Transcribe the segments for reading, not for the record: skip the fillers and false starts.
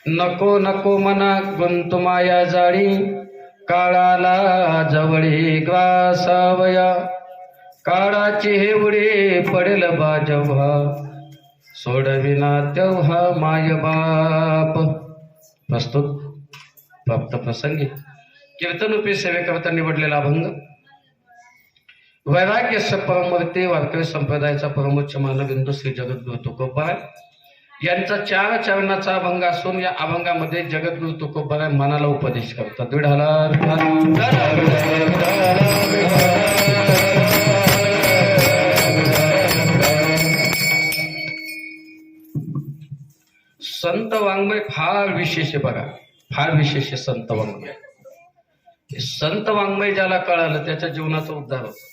नको नको मना गुंतु माया जाळी, काळाला जवळी ग्रासावया, काळाची हेवडी पडेल बा जेव्हा, सोडविना तेव्हा माय बाप. प्रस्तुत प्राप्त प्रसंगी कीर्तनरूपी सेवेकरता निवडलेला अभंग वैराग्य परमूर्ती वारकरी संप्रदायाचा परमोच्च मानबिंदू श्री जगद्गुरु तुकोबाराय यांचा 4 चरणाचा अभंग असून या अभंगामध्ये जगद्गुरु तुकोबाराय मनाला उपदेश करतात. विढाला संत वाङ्मय फार विशेष आहे बघा, फार विशेष आहे संत वाङ्मय. संत वाङ्मय ज्याला कळालं त्याच्या जीवनाचा उद्धार होतो.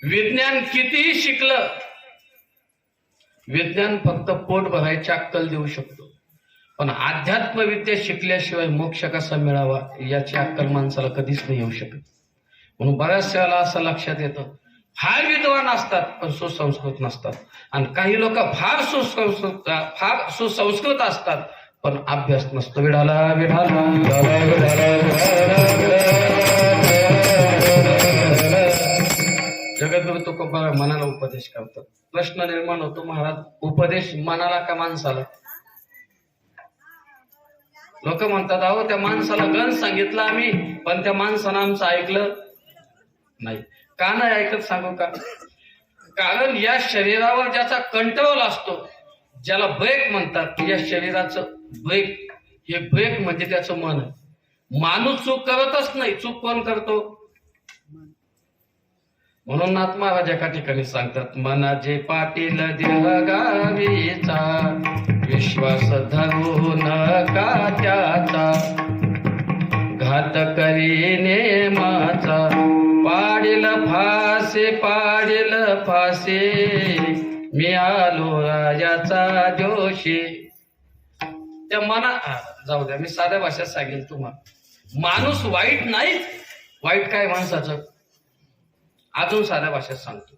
विज्ञान कितीही शिकलं, विज्ञान फक्त पोट भरायची अक्कल देऊ शकतो, पण अध्यात्म विद्या शिकल्याशिवाय मोक्ष कसा मिळावा याची अक्कल माणसाला कधीच नाही येऊ शकत. म्हणून बऱ्याच वेळेला असं लक्षात येतं, फार विद्वान असतात पण सुसंस्कृत नसतात, आणि काही लोक फार सुसंस्कृत असतात पण अभ्यास नसतो. विढाला विढाला जगद्गुरु तुकोबाराय मनाला उपदेश करतात. प्रश्न निर्माण होतो, महाराज उपदेश मनाला का माणसाला? लोक म्हणतात, अहो त्या माणसाला गण सांगितलं आम्ही, पण त्या माणसानं आमचं ऐकलं नाही. का नाही ऐकत सांगू का? कारण या शरीरावर ज्याचा कंट्रोल असतो, ज्याला ब्रेक म्हणतात, या शरीराचं ब्रेक, हे ब्रेक म्हणजे त्याचं मन आहे. माणूस चूक करतच नाही, चूक कोण करतो? म्हणून नाथ महाराज एका ठिकाणी सांगतात, मनाचे पाटील देह गावीचा, विश्वास धरू नका त्याचा, घात करी नेमाचा, पाडील फासे पाडील फासे, मी आलो राजाचा जोशी. त्या मना जाऊ द्या, मी साध्या भाषेत सांगेल तुम्हाला. माणूस वाईट नाहीच, वाईट काय माणसाचं? अजून साध्या भाषेत सांगतो,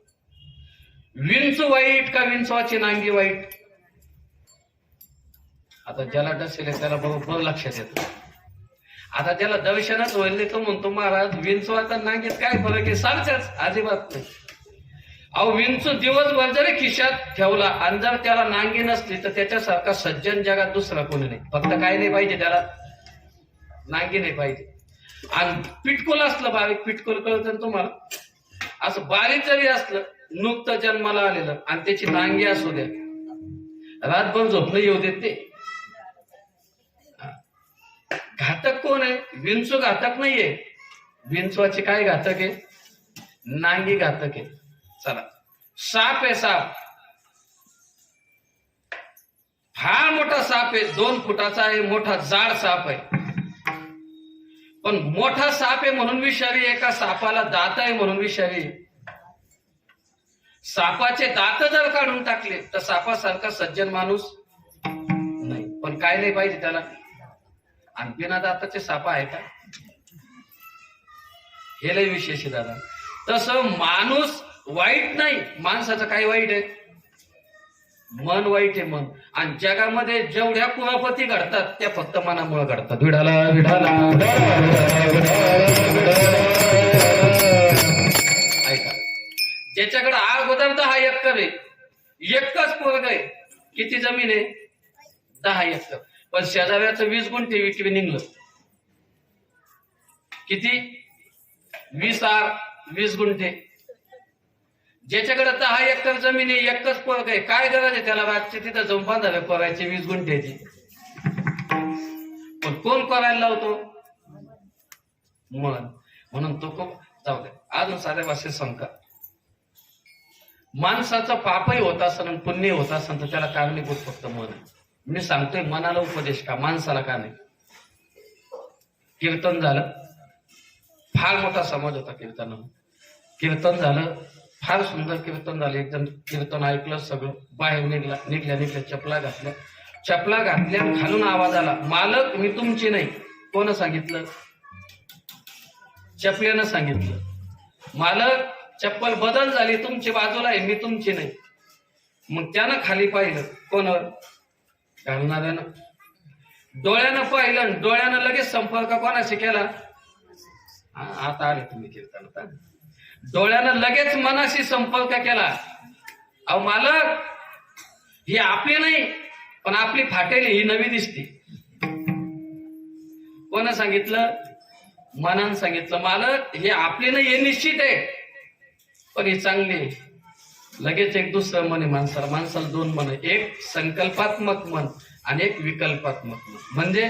विंचू वाईट का विंचवाची नांगी वाईट? आता ज्याला डसेल त्याला बरोबर लक्षात येतं. आता ज्याला दर्शनच होईल नाही तो म्हणतो, महाराज विंचवाचा नांगीत काय फरक आहे? सारखंच, अजिबात नाही. अहो विंचू दिवसभर जरी खिशात ठेवला आणि जर त्याला नांगी नसली तर त्याच्यासारखा सज्जन जगात दुसरा कोणी नाही. फक्त काय नाही पाहिजे त्याला? नांगी नाही पाहिजे. आणि पिटकुल असलं, बारीक पिटकुल कळतं ना तुम्हाला, असं बारीक जरी असलं, नुकतं जन्माला आलेलं आणि त्याची नांगी असू द्या, रातभर झोपणं येऊ देत ते. घातक कोण आहे? विंचू घातक नाहीये. विंचवाची काय घातक आहे? नांगी घातक आहे. चला, साप आहे. साप फार मोठा साप आहे, 2 फुटाचा आहे, मोठा जाड साप आहे. पण मोठा साप आहे म्हणून विषारी आहे का सापाला दात आहे म्हणून विषारी? सापाचे दात जर काढून टाकले तर सापासारखा सज्जन माणूस नाही. पण काय नाही पाहिजे त्याला? आणि बिना दाताचे साप आहे का? हे लय विशेष आहे दादा. तसं माणूस वाईट नाही, माणसाचं काय वाईट आहे? मन वाईट आहे, मन. आणि जगामध्ये जेवढ्या कुरापती घडतात त्या फक्त मनामुळे घडतात. विढाला विढाला ऐका, ज्याच्याकडे अगोदर 10 एकर आहे, एकच पोरग आहे, किती जमीन आहे? 10 एकर. पण शेजाऱ्याचं 20 गुंठे विकवी निघलं, किती? 20 गुंठे. ज्याच्याकडे 10 एकर जमीन आहे, एकच पोरग आहे, काय गरज आहे त्याला रातचे तिथं जाऊन बांधावे करायचे 20 गुंठ्याची? पण कोण करायला लावतो? मन. म्हणून तो खूप जाऊ द्या. अजून साध्या भाषेत सांगता, माणसाचं पापही होत असेल आणि पुण्य होत असेल तर त्याला कारणीभूत फक्त मन आहे. मी सांगतोय मनाला उपदेश का, माणसाला का नाही? कीर्तन झालं, फार मोठा समाज होता कीर्तनाला. कीर्तन झालं, फार सुंदर कीर्तन झालं. एकदम कीर्तन ऐकलं, सगळं बाहेर निघल्या चपला घातल्या घालून आवाज आला, मालक मी तुमची नाही. कोण सांगितलं? चपल्यानं सांगितलं, मालक चप्पल बदल झाली, तुमची बाजूला आहे, मी तुमची नाही. मग त्यानं खाली पाहिलं, कोण? घालणाऱ्यानं डोळ्यानं पाहिलं आणि डोळ्यानं लगेच संपर्क कोणाशी केला? आता आले तुम्ही कीर्तनात. डोळ्यानं लगेच मनाशी संपर्क केला. अहो मालक, ही आपली नाही पण आपली फाटेली, ही नवी दिसते. कोण सांगितलं? मनानं सांगितलं. मालक, हे आपली नाही, हे निश्चित आहे पण ही चांगली आहे. लगेच एक दुसरं मन आहे माणसाला दोन मन आहे. एक संकल्पात्मक मन आणि एक विकल्पात्मक मन. म्हणजे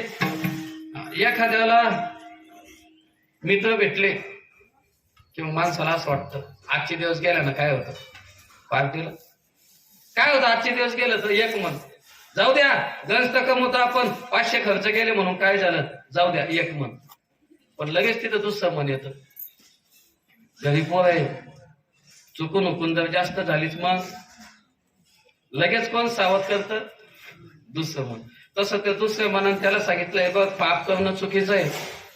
एखाद्याला मित्र भेटले किंवा माणसाला असं वाटतं आजचे दिवस गेल्या ना काय होतं पार्टीला, काय होतं आजचे दिवस गेलं तर एक मन, जाऊ द्या गंज तर कमवतो आपण, 500 खर्च केले म्हणून काय झालं, जाऊ द्या एक मन. पण लगेच तिथं दुसरं मन येतं. घरी पोर आहे, चुकून हुकून जर जास्त झालीच मग लगेच कोण सावध करतं? दुसरं मन. तसं ते दुसऱ्या मनानं त्याला सांगितलंय, बघ पाप करणं चुकीचं आहे,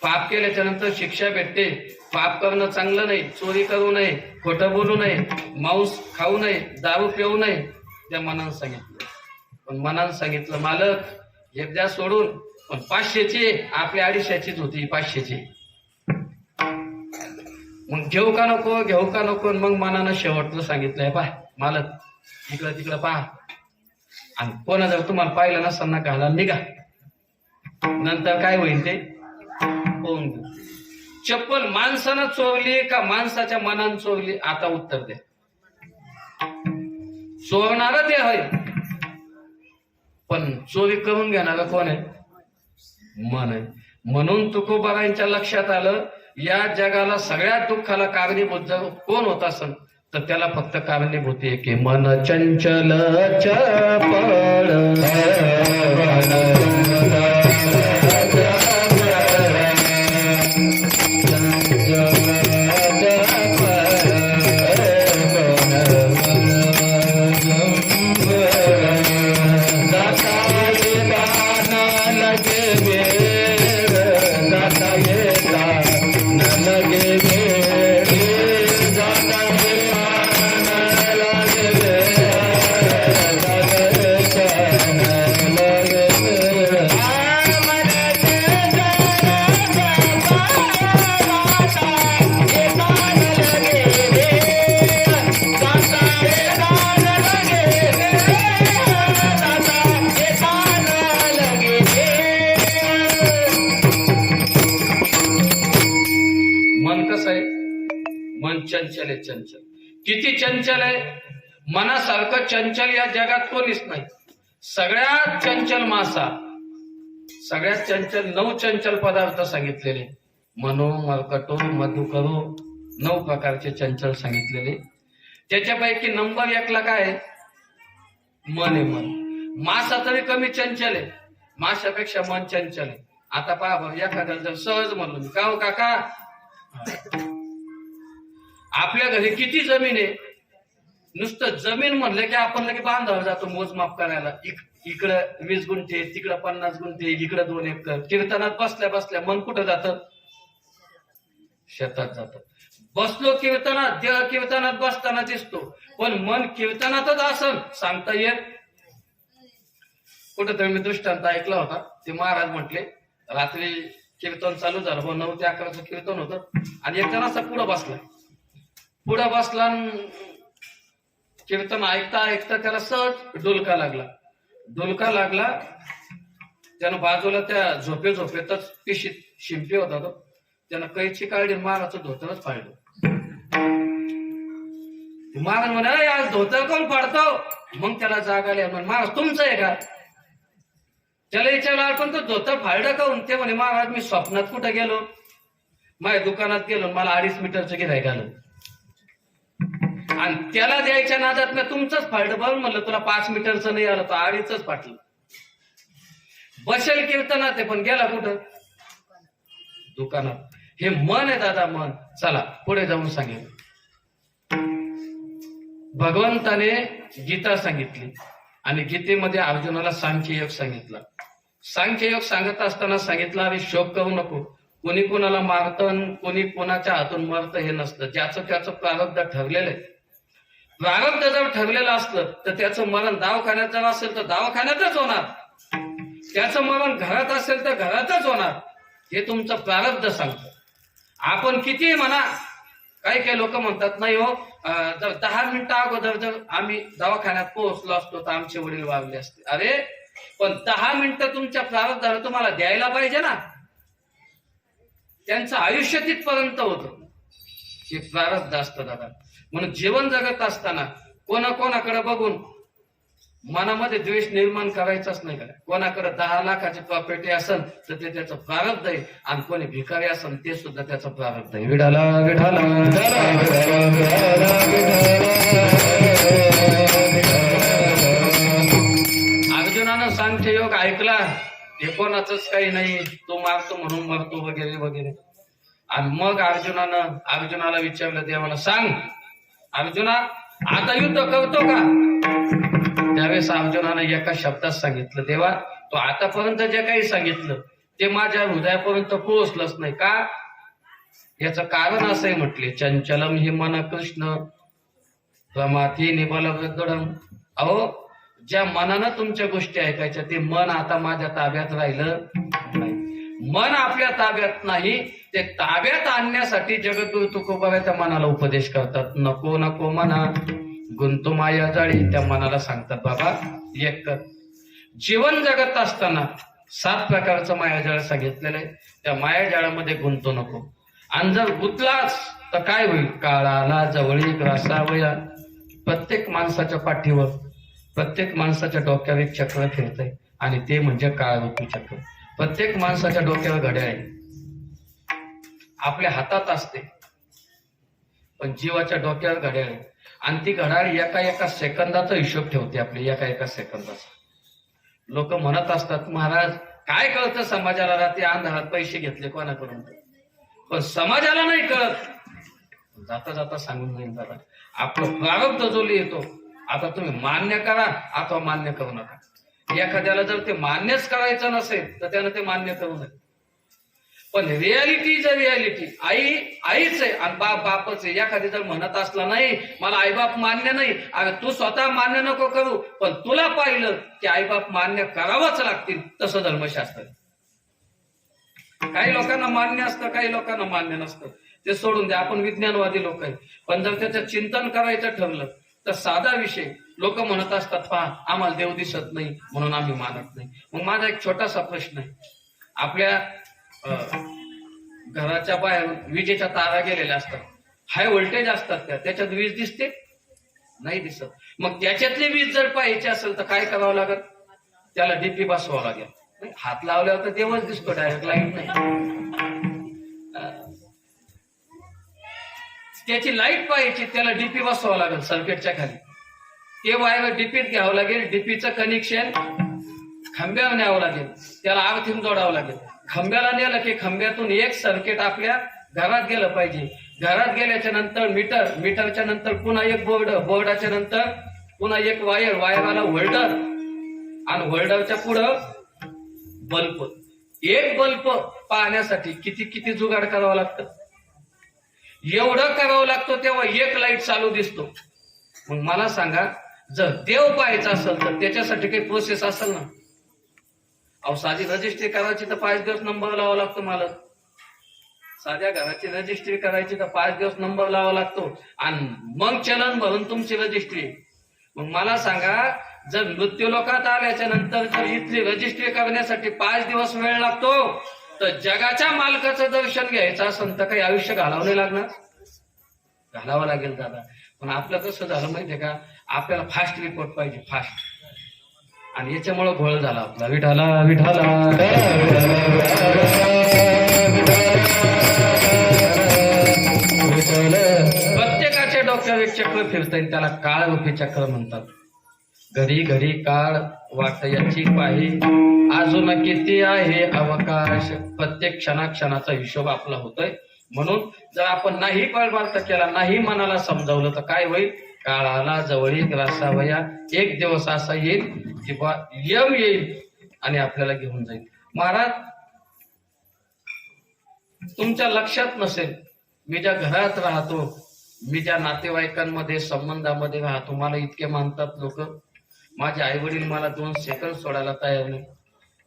पाप केल्याच्या नंतर शिक्षा भेटते, पाप करणं चांगलं नाही, चोरी करू नये, खोटं बोलू नये, मांस खाऊ नये, दारू पिऊ नये. त्या मनानं सांगितलं. पण मनानं सांगितलं, मालक एकदा सोडून, पण 500ची आपल्या 250चीच होती, 500ची. मग घेऊ का नको. मग मनानं शेवटचं सांगितलंय, पाय मालक इकडं तिकडं पहा, आणि कोणा जर तुम्हाला पाहिलं नसताना ना घाला निघा, नंतर काय होईल ते होऊन घेऊ. चप्पल माणसानं चोरली का माणसाच्या मनानं चोरली? आता उत्तर द्या. चोरणारा ते आहे, पण चोरी करून घेणारा कोण आहे? मन आहे. म्हणून तुकोबारांच्या लक्षात आलं, या जगाला सगळ्यात दुःखाला कारणीभूत जर कोण होत असेल तर त्याला फक्त कारणीभूत आहे की मन चंचल चपळ. चंचल आहे, चंचल. किती चंचल आहे? मनासारखं चंचल या जगात कोणीच नाही. सगळ्यात चंचल मासा, सगळ्यात चंचल 9 चंचल पदार्थ सांगितलेले, मनो मरकटो मधुकरो, 9 प्रकारचे चंचल सांगितलेले. त्याच्यापैकी नंबर 1 ला काय आहे? मन आहे. मन. मासा तरी कमी चंचल आहे, माशापेक्षा मन चंचल आहे. आता पहा बरं, एखाद्याला जर सहज म्हणलो मी, का हो काका आपल्या घरी किती जमीन आहे? नुसतं जमीन म्हणलं की आपण लगे बांधावर जातो मोजमाप करायला. इकडं 20 गुंठे, तिकडं 50 गुंठे, इकडं 2 एकर. कीर्तनात बसल्या बसल्या मन कुठं जातं? शेतात जातं. बसलो कीर्तनात, देह कीर्तनात बसताना दिसतो, पण मन कीर्तनातच असं सांगता येत. कुठंतरी मी दृष्टांत ऐकला होता. ते महाराज म्हटले, रात्री कीर्तन चालू झालं, 9 ते 11चं कीर्तन होतं, आणि एक जण असा पुढं बसला, कीर्तन ऐकता ऐकता त्याला सहज डुलका लागला. त्यानं बाजूला त्या झोपेतच पिशीत शिंपी होता तो, त्यानं कैची काढली, महाराजचं धोतरच फाडलं. महाराज म्हणे, आज धोतर कोण फाडतो? मग त्याला जाग आली, महाराज तुमचं आहे का? त्याला विचारलं, पण तो धोतर फाडलं का? ते म्हणे, महाराज मी स्वप्नात कुठं गेलो, माझ्या दुकानात गेलो, मला 2.5 मीटरचं गिऱ्हाईक आलं, आणि त्याला द्यायच्या नादात मी तुमचंच फाडलं. बरं म्हणलं, तुला 5 मीटरचं नाही आलं, तो 2.5च फाटलं. बसेल कीर्तनात आहे, पण गेला कुठं? दुकानात. हे मन आहे दादा, मन. चला पुढे जाऊन सांगेल. भगवंताने गीता सांगितली, आणि गीतेमध्ये अर्जुनाला सांख्ययोग सांगितला. सांख्ययोग सांगत असताना सांगितलं, अरे शोक करू नको, कोणी कोणाला मारतं, कोणी कोणाच्या हातून मरतं हे नसतं. ज्याचं त्याचं प्रारब्ध ठरलेलं आहे. प्रारब्ध जर ठरलेलं असलं तर त्याचं मरण दवाखान्यात जर असेल तर दवाखान्यातच होणार, त्याचं मरण घरात असेल तर घरातच होणार, हे तुमचं प्रारब्ध सांगतं. आपण किती म्हणा, काही काही लोक म्हणतात नाही हो, जर 10 मिनिटं अगोदर जर आम्ही दवाखान्यात पोहोचलो असतो तर आमचे वडील वागले असते. अरे पण 10 मिनिटं तुमच्या प्रारब्धाला तुम्हाला द्यायला पाहिजे ना. त्यांचं आयुष्य तिथपर्यंत होतं, हे प्रारब्ध असतं दादा. म्हणून जीवन जगत असताना कोणाकोणाकडे बघून मनामध्ये द्वेष निर्माण करायचाच नाही. का कोणाकडे 10 लाखाची प्रॉपर्टी असेल तर ते त्याचं प्रारब्ध आहे, आणि कोणी भिकारी असेल ते सुद्धा त्याचं प्रारब्ध आहे. विठाला विठाला अर्जुनानं सांख्य योग ऐकला, हे कोणाचंच काही नाही, तो मारतो म्हणून मरतो वगैरे वगैरे. आणि मग अर्जुनाला विचारलं देवाला, सांग अर्जुना आता युद्ध करतो का? त्यावेळेस अर्जुनानं एका शब्दात सांगितलं, देवा तो आतापर्यंत जे काही सांगितलं ते माझ्या हृदयापर्यंत पोहोचलंच नाही. का? याचं कारण असं आहे म्हटले, चंचलम हि मन कृष्ण प्रमाथी निबलवृद्धडम. अहो ज्या मनानं तुमच्या गोष्टी ऐकायच्या ते मन आता माझ्या ताब्यात राहिलं नाही. मन आपल्या ताब्यात नाही, ते ताब्यात आणण्यासाठी जगद्गुरु तुकोबा त्या मनाला उपदेश करतात. नको नको मना गुंतू माया जाळी. त्या मनाला सांगतात, बाबा एक कर. जीवन जगत असताना 7 प्रकारचं मायाजाळ सांगितलेलं आहे, त्या मायाजाळामध्ये गुंतू नको. आणि जर गुंतलाच तर काय होईल? काळाला जवळी ग्रासावया. प्रत्येक माणसाच्या पाठीवर, प्रत्येक माणसाच्या डोक्यावर एक चक्र फिरतंय, आणि ते म्हणजे काळरूपी चक्र. प्रत्येक माणसाच्या डोक्यावर घड्याळ आहे, आपल्या हातात असते, पण जीवाच्या डोक्यावर घड्याळ आहे. आणि ती घड्याळ एका सेकंदाचा हिशोब ठेवते, आपले एका सेकंदाचा. लोक म्हणत असतात, महाराज काय कळतं समाजाला, रात्री अंधारात पैसे घेतले कोणाकडून, पण समाजाला नाही कळत. जाता जाता सांगून जाईल दादा, आपलं प्रारब्ध जो लिहितो, आता तुम्ही मान्य करा अथवा मान्य करू नका. एखाद्याला जर ते मान्यच करायचं नसेल तर त्यानं ते मान्य करू नये. पण रियालिटी जर रियालिटी आईच आहे आणि बापच आहे. एखादी जर म्हणत असला, नाही मला आईबाप मान्य नाही, अरे तू स्वतः मान्य नको करू, पण तुला पाहिलं की आईबाप मान्य करावंच लागतील, तसं धर्मशास्त्र. काही लोकांना मान्य असतं, काही लोकांना मान्य नसतं, ते सोडून द्या. आपण विज्ञानवादी लोक आहे, पण जर त्याचं चिंतन करायचं ठरलं तर साधा विषय. लोक म्हणत असतात, पहा आम्हाला देव दिसत नाही म्हणून आम्ही मानत नाही. मग माझा एक छोटासा प्रश्न आहे, आपल्या घराच्या बाहेर विजेच्या तारा गेलेल्या असतात, हाय व्होल्टेज असतात, त्याच्यात वीज दिसते नाही दिसत. मग त्याच्यातली वीज जर पाहायची असेल तर काय करावं लागेल? त्याला डीपी बसवावं लागेल. हात लावल्यावर तर देवच दिसतो, डायरेक्ट लाईट नाही. त्याची लाईट पाहायची, त्याला डीपी बसवावं लागेल सर्किटच्या खाली. ते वायर डीपीत घ्यावं लागेल, डीपीचं कनेक्शन खांब्यावर न्यावं लागेल, त्याला अर्थिंग जोडावं लागेल. खांब्याला नेलं की खांब्यातून एक सर्किट आपल्या घरात गेलं पाहिजे. घरात गेल्याच्या नंतर मीटरच्या नंतर पुन्हा एक बोर्डाच्या नंतर पुन्हा एक वायरवाला होल्डर, आणि होल्डरच्या पुढं बल्ब. एक बल्ब पाहण्यासाठी किती जुगाड करावं लागतं. एवढं करावं लागतं तेव्हा एक लाईट चालू दिसतो. मग मला सांगा, जर देव पाहायचा असेल तर त्याच्यासाठी काही प्रोसेस असेल ना. अहो साधी रजिस्ट्री करायची तर 5 दिवस नंबर लावा लागतो. मला साध्या घराची रजिस्ट्री करायची तर 5 दिवस नंबर लावा लागतो, आणि मग चलन भरून तुमची रजिस्ट्री. मग मला सांगा, जर मृत्यू लोकात आल्याच्या नंतर जर इथली रजिस्ट्री करण्यासाठी 5 दिवस वेळ लागतो, तर जगाच्या मालकाचं दर्शन घ्यायचं असेल तर काही आयुष्य घालावं नाही लागणार? घालावं लागेल दादा. पण आपलं कसं झालं माहितीये का, आपल्याला फास्ट रिपोर्ट पाहिजे, फास्ट. आणि याच्यामुळं घोळ झाला आपला. विठाला विठाला प्रत्येकाच्या डोक्यावर एक चक्र फिरतंय, त्याला काळरूपी चक्र म्हणतात. घडी घडी काळ वाट याची पाही, अजून किती आहे अवकाश. प्रत्येक क्षणाचा हिशोब आपला होतोय. म्हणून जर आपण नाही पळबार्थ केला, नाही मनाला समजावलं तर काय होईल? काळाला जवळी ग्रासावया. एक दिवस असा येईल की यम येईल आणि आपल्याला घेऊन जाईल. महाराज तुमच्या लक्षात नसेल, मी ज्या घरात राहतो, मी ज्या नातेवाईकांमध्ये संबंधामध्ये राहतो, मला इतके मानतात लोक. माझे आई वडील मला 2 सेकंद सोडायला तयार नाही.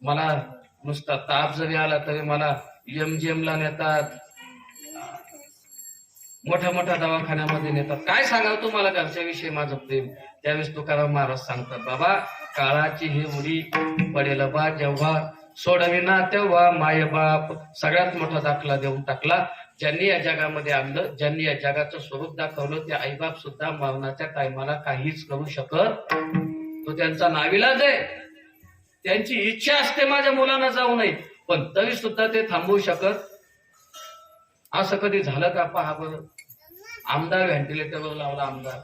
मला नुसता ताप जरी आला तरी मला MGM ला नेतात, मोठ्या मोठ्या दवाखान्यामध्ये नेतात. काय सांगावं तुम्हाला घरच्या विषयी माझं प्रेम. त्यावेळेस तुकाराम महाराज सांगतात, बाबा काळाची ही उडी पडेल बा जेव्हा, सोडविना तेव्हा माय बाप. सगळ्यात मोठा दाखला देऊन टाकला. ज्यांनी या जगामध्ये आणलं, ज्यांनी या जगाचं स्वरूप दाखवलं, ते आईबाप सुद्धा मरणाच्या टायमाला काहीच करू शकत. तो त्यांचा नाविलाज आहे. त्यांची इच्छा असते माझ्या मुलांना जाऊ नये, पण तरी सुद्धा ते थांबवू शकत. असं कधी झालं का पहा बरं. आमदार व्हेंटिलेटरवर लावला आमदार,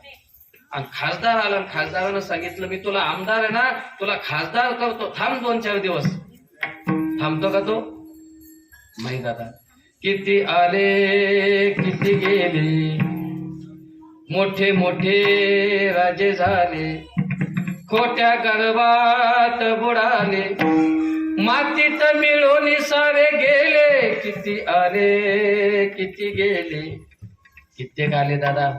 आणि खासदार आला, खासदारानं सांगितलं मी तुला आमदार आहे ना, तुला खासदार करतो, थांब 2-4 दिवस. थांबतो का तो? नाही दादा. किती आले किती गेले, मोठे मोठे राजे झाले, खोट्या गर्भात बुडाले, मातीत मिळून सारे गेले. किती आले किती गेले. कित्येक आले दादा.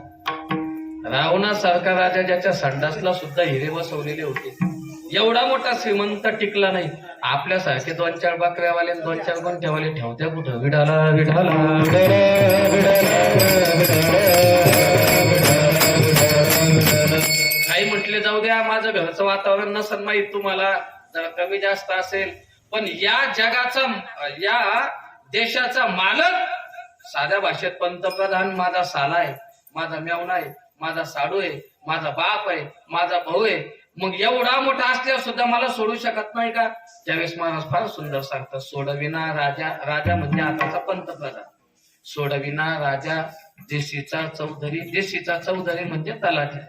रावणासारखा राजा ज्याच्या संडासला सुद्धा हिरे बसवलेले होते, एवढा मोठा श्रीमंत टिकला नाही. आपल्यासारखे 2-4 बकऱ्यावाले 2-4 गोंठ्यावाले ठेवत्या कुठं? विढाला विढाला काही म्हटले जाऊ द्या, माझं घरचं वातावरण नसेल माहीत तुम्हाला, जरा कमी जास्त असेल, पण या जगाचा, या देशाचा मालक साध्या भाषेत पंतप्रधान माझा साला आहे, माझा मेवणा आहे, माझा साडू आहे, माझा बाप आहे, माझा भाऊ आहे. मग एवढा मोठा असल्यावर सुद्धा मला सोडू शकत नाही का? त्यावेळेस महाराज फार सुंदर सांगतात, सोडविना राजा, राजा म्हणजे आताचा पंतप्रधान, सोडविना राजा देशीचा चौधरी. देशीचा चौधरी म्हणजे तलाठी.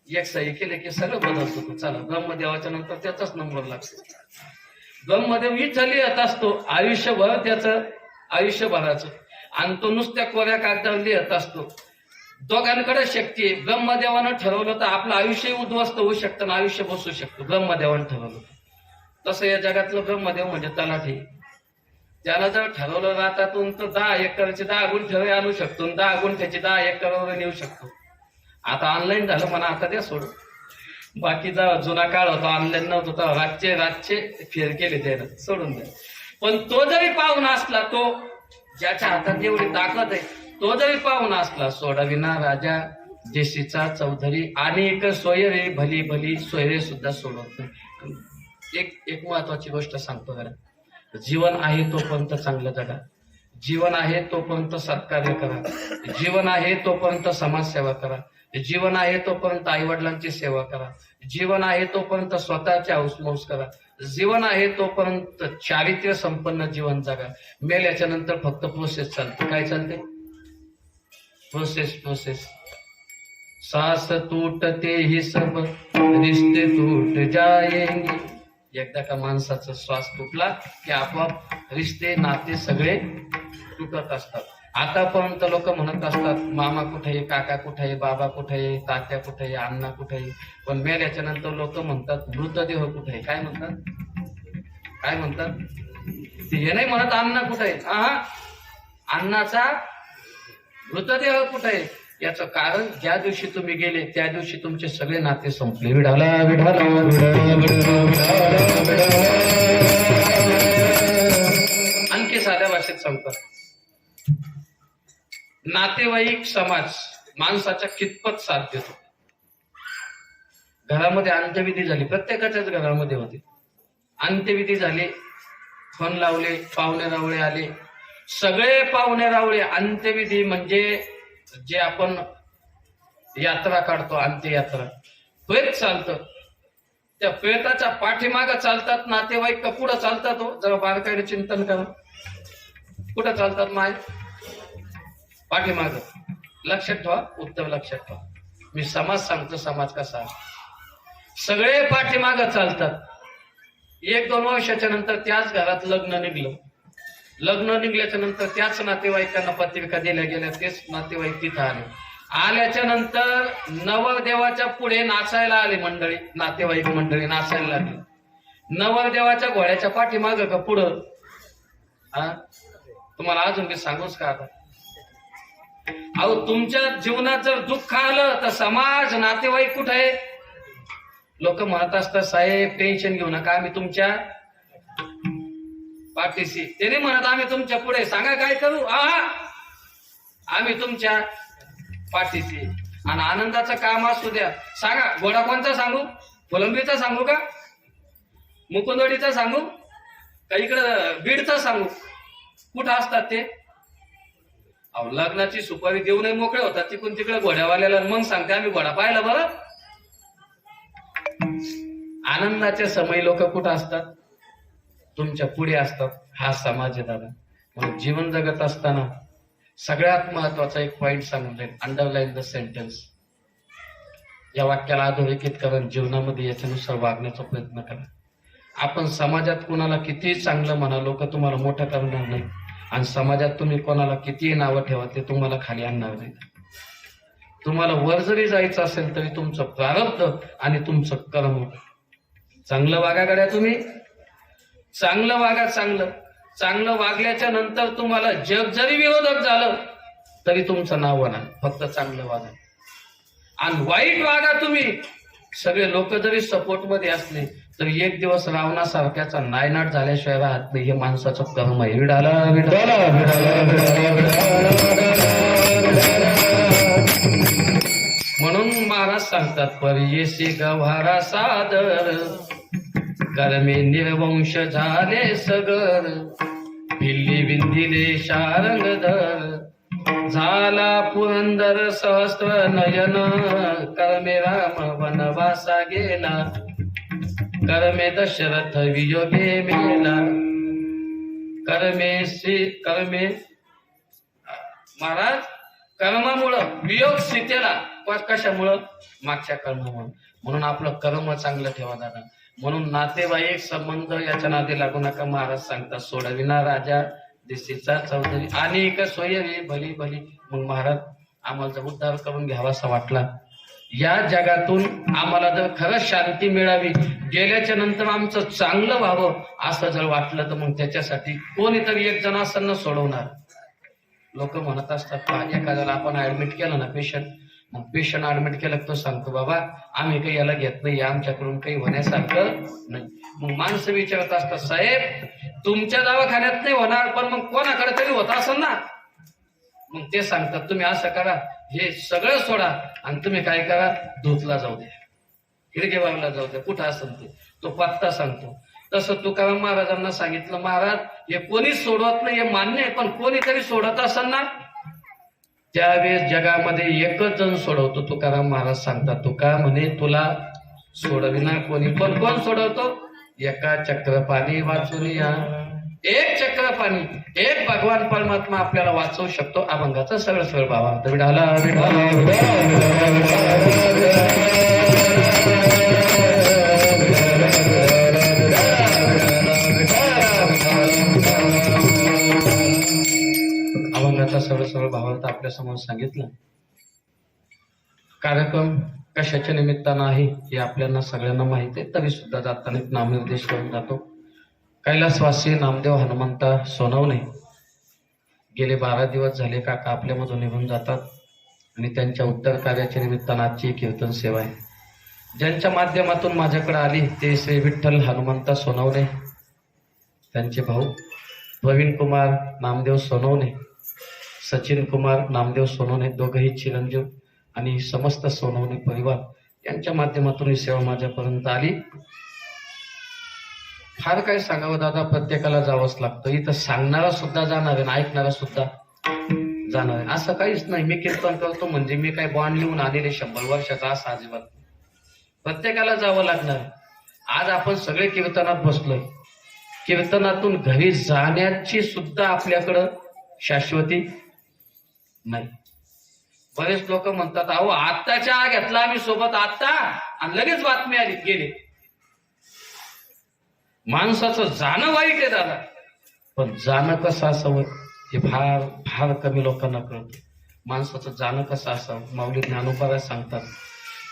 एक सही केले की सगळं बदलत होतं. चला, ब्रह्मदेवाच्या नंतर त्याचाच नंबर लागतो. ब्रह्मदेव विठ्ठल लिहत असतो आयुष्यभर, त्याचं आयुष्यभराचं, आणि तो नुसत्या कोऱ्या कागदावर लिहत असतो. दोघांकडे शक्ती आहे. ब्रह्मदेवानं ठरवलं तर आपलं आयुष्य उद्ध्वस्त होऊ शकतं, आयुष्य बसू शकतं. ब्रह्मदेवानं ठरवलं तसं या जगातलं ब्रह्मदेव म्हणजे तलाठी. त्याला जर ठरवलं रातातून तर 10 एकरचे 10 गुंठे आणू शकतो, 10 गुंठ्याची 10 एकरवर नेऊ शकतो. आता ऑनलाईन झालं म्हणा, आता ते सोडून. बाकीचा जुना काळ होता, ऑनलाईन नव्हतं, रातचे फेर केले त्यानं, सोडून द्या. पण तो जरी पाहुणा असला, तो ज्याच्या हातात जेवढी ताकद आहे, तो जरी पाहुणा असला, सोडविना राजा देशीचा चौधरी, आणि एक सोयरे भली भली सोयरे सुद्धा सोडवत नाही. एक महत्वाची गोष्ट सांगतो जरा. जीवन आहे तोपर्यंत चांगलं जगा, जीवन आहे तोपर्यंत सत्कार्य करा, जीवन आहे तोपर्यंत समाजसेवा करा, जीवन आहे तोपर्यंत आई वडिलांची सेवा करा, जीवन आहे तोपर्यंत स्वतःची हौसमौस करा, जीवन आहे तोपर्यंत चारित्र्य संपन्न जीवन जगा. मेल्याच्या नंतर फक्त प्रोसेस चालते. काय चालते? प्रोसेस. सास टूटते ही सब रिश्ते टूट जाएंगे. एकदा का माणसाचा श्वास तुटला की आपोआप रिश्ते नाते सगळे तुटत असतात. आतापर्यंत लोक म्हणत असतात मामा कुठे आहे, काका कुठे आहे, बाबा कुठे आहे, तात्या कुठे आहे, अण्णा कुठे आहे. पण मेल्याच्या नंतर लोक म्हणतात मृतदेह कुठे आहे. काय म्हणतात? हे नाही म्हणत अण्णा कुठे आहे, अण्णाचा मृतदेह कुठे आहे. याचं कारण ज्या दिवशी तुम्ही गेले त्या दिवशी तुमचे सगळे नाते संपले. विढाला विढाला आणखी साध्या भाषेत सांगतात, नातेवाईक समाज माणसाच्या कितपत साथ देतो. घरामध्ये अंत्यविधी झाली, प्रत्येकाच्याच घरामध्ये होते. अंत्यविधी झाले, फोन लावले, पाहुणे रावळे आले, सगळे पाहुणे रावळे. अंत्यविधी म्हणजे जे आपण यात्रा काढतो, अंत्ययात्रा, प्रेत चालतं, त्या प्रेताच्या पाठीमागं चालतात नातेवाईक का पुढं चालतात? हो, जरा बारकाईने चिंतन करा. कुठं चालतात माय? पाठीमागं. लक्षात ठेवा, उत्तम लक्षात ठेवा. मी समाज सांगतो, समाज कसा. सगळे पाठीमागं चालतात. 1-2 वर्षाच्या नंतर त्याच घरात लग्न निघल्याच्या नंतर त्याच नातेवाईकांना पत्रिका दिल्या गेल्या, तेच नातेवाईक तिथं आल्याच्या नंतर नवरदेवाच्या पुढे नाचायला आले मंडळी, नातेवाईक मंडळी नाचायला लागली. नवरदेवाच्या घोड्याच्या पाठीमागं का पुढं? तुम्हाला अजून मी सांगूच का आता? अहो, तुमच्या जीवनात जर दुःख आलं तर समाज, नातेवाईक कुठे आहे? लोक म्हणत असतात साहेब टेन्शन घेऊ नका, आम्ही तुमच्या पाठीशी. ते म्हणत आम्ही तुमच्या पुढे, सांगा काय करू, आम्ही तुमच्या पाठीशी. आणि आनंदाचं काम असू द्या, सांगा घोडा कोणता सांगू, कोलंबीचा सांगू का, मुकुंदवाडीचा सांगू का, इकडं बीडचा सांगू, कुठं असतात ते. अहो लग्नाची सुपारी देऊ नये मोकळे होतात तिकडून तिकडे घोड्यावाल्याला, मग सांगते आम्ही घोडा पाहिला. बरं आनंदाचे समय लोक कुठं असतात, तुमच्या पुढे असतात. हा समाज आहे दादा. म्हणून जीवन जगत असताना सगळ्यात महत्वाचा एक पॉइंट सांगून जाईल, अंडरलाईन द सेंटेन्स. या वाक्याला अधोरेखित करून जीवनामध्ये याच्यानुसार वागण्याचा प्रयत्न करा. आपण समाजात कुणाला कितीही चांगलं म्हणा, लोक तुम्हाला मोठं करणार नाही. आणि समाजात तुम्ही कोणाला कितीही नावं ठेवा, ते तुम्हाला खाली आणणार नाही. तुम्हाला वर जरी जायचं असेल तरी तुमचं प्रारब्ध आणि तुमचं कर्म. चांगलं वागा गड्या तुम्ही, चांगलं वागा. चांगलं वागल्याच्या नंतर तुम्हाला जग जरी विरोधक झालं तरी तुमचं नाव होणार. फक्त चांगलं वागा. आणि वाईट वागा तुम्ही. सगळे लोक जरी सपोर्ट मध्ये असले तरी एक दिवस रावणासारख्याचा नायनाट झाल्याशिवाय राहत नाही. हे माणसाचं कर्म आहे. विडाला विडाला म्हणून महाराज सांगतात, परियेशी गव्हारा सादर, कर्मे निर्वंश झाले सगर, भिल्ली विंदिले शारंगधर, झाला पुरंदर सहस्त्र नयन, कर्मे राम वनवासा गेला, कर्मे दशरथ वियोगे मेला. कर्मे महाराज कर्मामुळं वियोग सीतेला, कशामुळं, मागच्या कर्मामुळं. म्हणून आपलं कर्म चांगलं ठेवा दादा. म्हणून नातेवाईक संबंध याच्या नादी लागू नका. महाराज सांगतात, सोडविना राजा दिसीचा चौधरी, अनेक सोयरी भली भली. मग महाराज आम्हाला जर उद्धार करून घ्यावासा वाटला, या जगातून आम्हाला जर खरंच शांती मिळावी, गेल्याच्या नंतर आमचं चांगलं व्हावं असं जर वाटलं, तर मग त्याच्यासाठी कोणीतरी एक जण असं सोडवणार. लोक म्हणत असतात, एखाद्याला आपण ऍडमिट केलं ना पेशंट, मग पेशंट ऍडमिट केलं तो सांगतो, बाबा आम्ही काही याला घेत नाही, आमच्याकडून काही होण्यासारखं नाही. मग माणसं विचारत असतात, साहेब तुमच्या दवाखान्यात नाही होणार, पण मग कोणाकडे तरी होत असेल ना. मग ते सांगतात, तुम्ही असं करा, हे सगळं सोडा आणि तुम्ही काय करा, दूधला जाऊ द्या, हिरगेबागला जाऊ द्या, कुठं असेल ते. तो पत्ता सांगतो. तसं तुकाराम महाराजांना सांगितलं, महाराज हे कोणीच सोडवत नाही, हे मान्य आहे, पण कोणीतरी सोडत असेल ना. त्यावेळेस जगामध्ये एकच जण सोडवतो. तुकाराम महाराज सांगतात, तुका म्हणे तुला सोडविना कोणी, पण कोण सोडवतो, एका चक्रपाणी वाचून या. एक चक्रपाणी, एक भगवान परमात्मा आपल्याला वाचवू शकतो. अभंगाचा सरळ भावार्थ. विडाला अभंगाचा सरळ भावार्थ आपल्या समोर सांगितलं. कार्यक्रम कशाच्या निमित्तानं आहे हे आपल्याला सगळ्यांना माहिती आहे, तरी सुद्धा जाताना एक नामनिर्देश करून जातो. कैलासवासी नामदेव हनुमंता सोनवणे गेले 12 दिवस झाले काका आपल्यामधून निघून जातात. आणि त्यांच्या उत्तर कार्याच्या निमित्तानं आजची कीर्तन सेवा आहे. ज्यांच्या माध्यमातून माझ्याकडे आली ते श्री विठ्ठल हनुमंता सोनवणे, त्यांचे भाऊ प्रवीण कुमार नामदेव सोनवणे, सचिन कुमार नामदेव सोनवणे, दोघंही चिरंजीव, आणि समस्त सोनवणे परिवार यांच्या माध्यमातून ही सेवा माझ्यापर्यंत आली. फार काय सांगावं दादा, प्रत्येकाला जावंच लागतं. इथं सांगणारा सुद्धा जाणार आहे, ऐकणारा सुद्धा जाणार आहे. असं काहीच नाही मी कीर्तन करतो म्हणजे मी काय बॉन्ड लिहून आलेले 100 वर्षाचा, असं अजिबात. प्रत्येकाला जावं लागणार. आज आपण सगळे कीर्तनात बसलोय, कीर्तनातून घरी जाण्याची सुद्धा आपल्याकडं शाश्वती नाही. बरेच लोक म्हणतात, अहो आत्ताच्या घेतला आम्ही सोबत आत्ता, आणि लगेच बातमी आली गेले. माणसाचं जाणं वाईट आहे दादा, पण जाणं कसं असावं हे फार फार कमी लोकांना कळतं. माणसाचं जाणं कसं असावं. माऊली ज्ञानोबा सांगतात,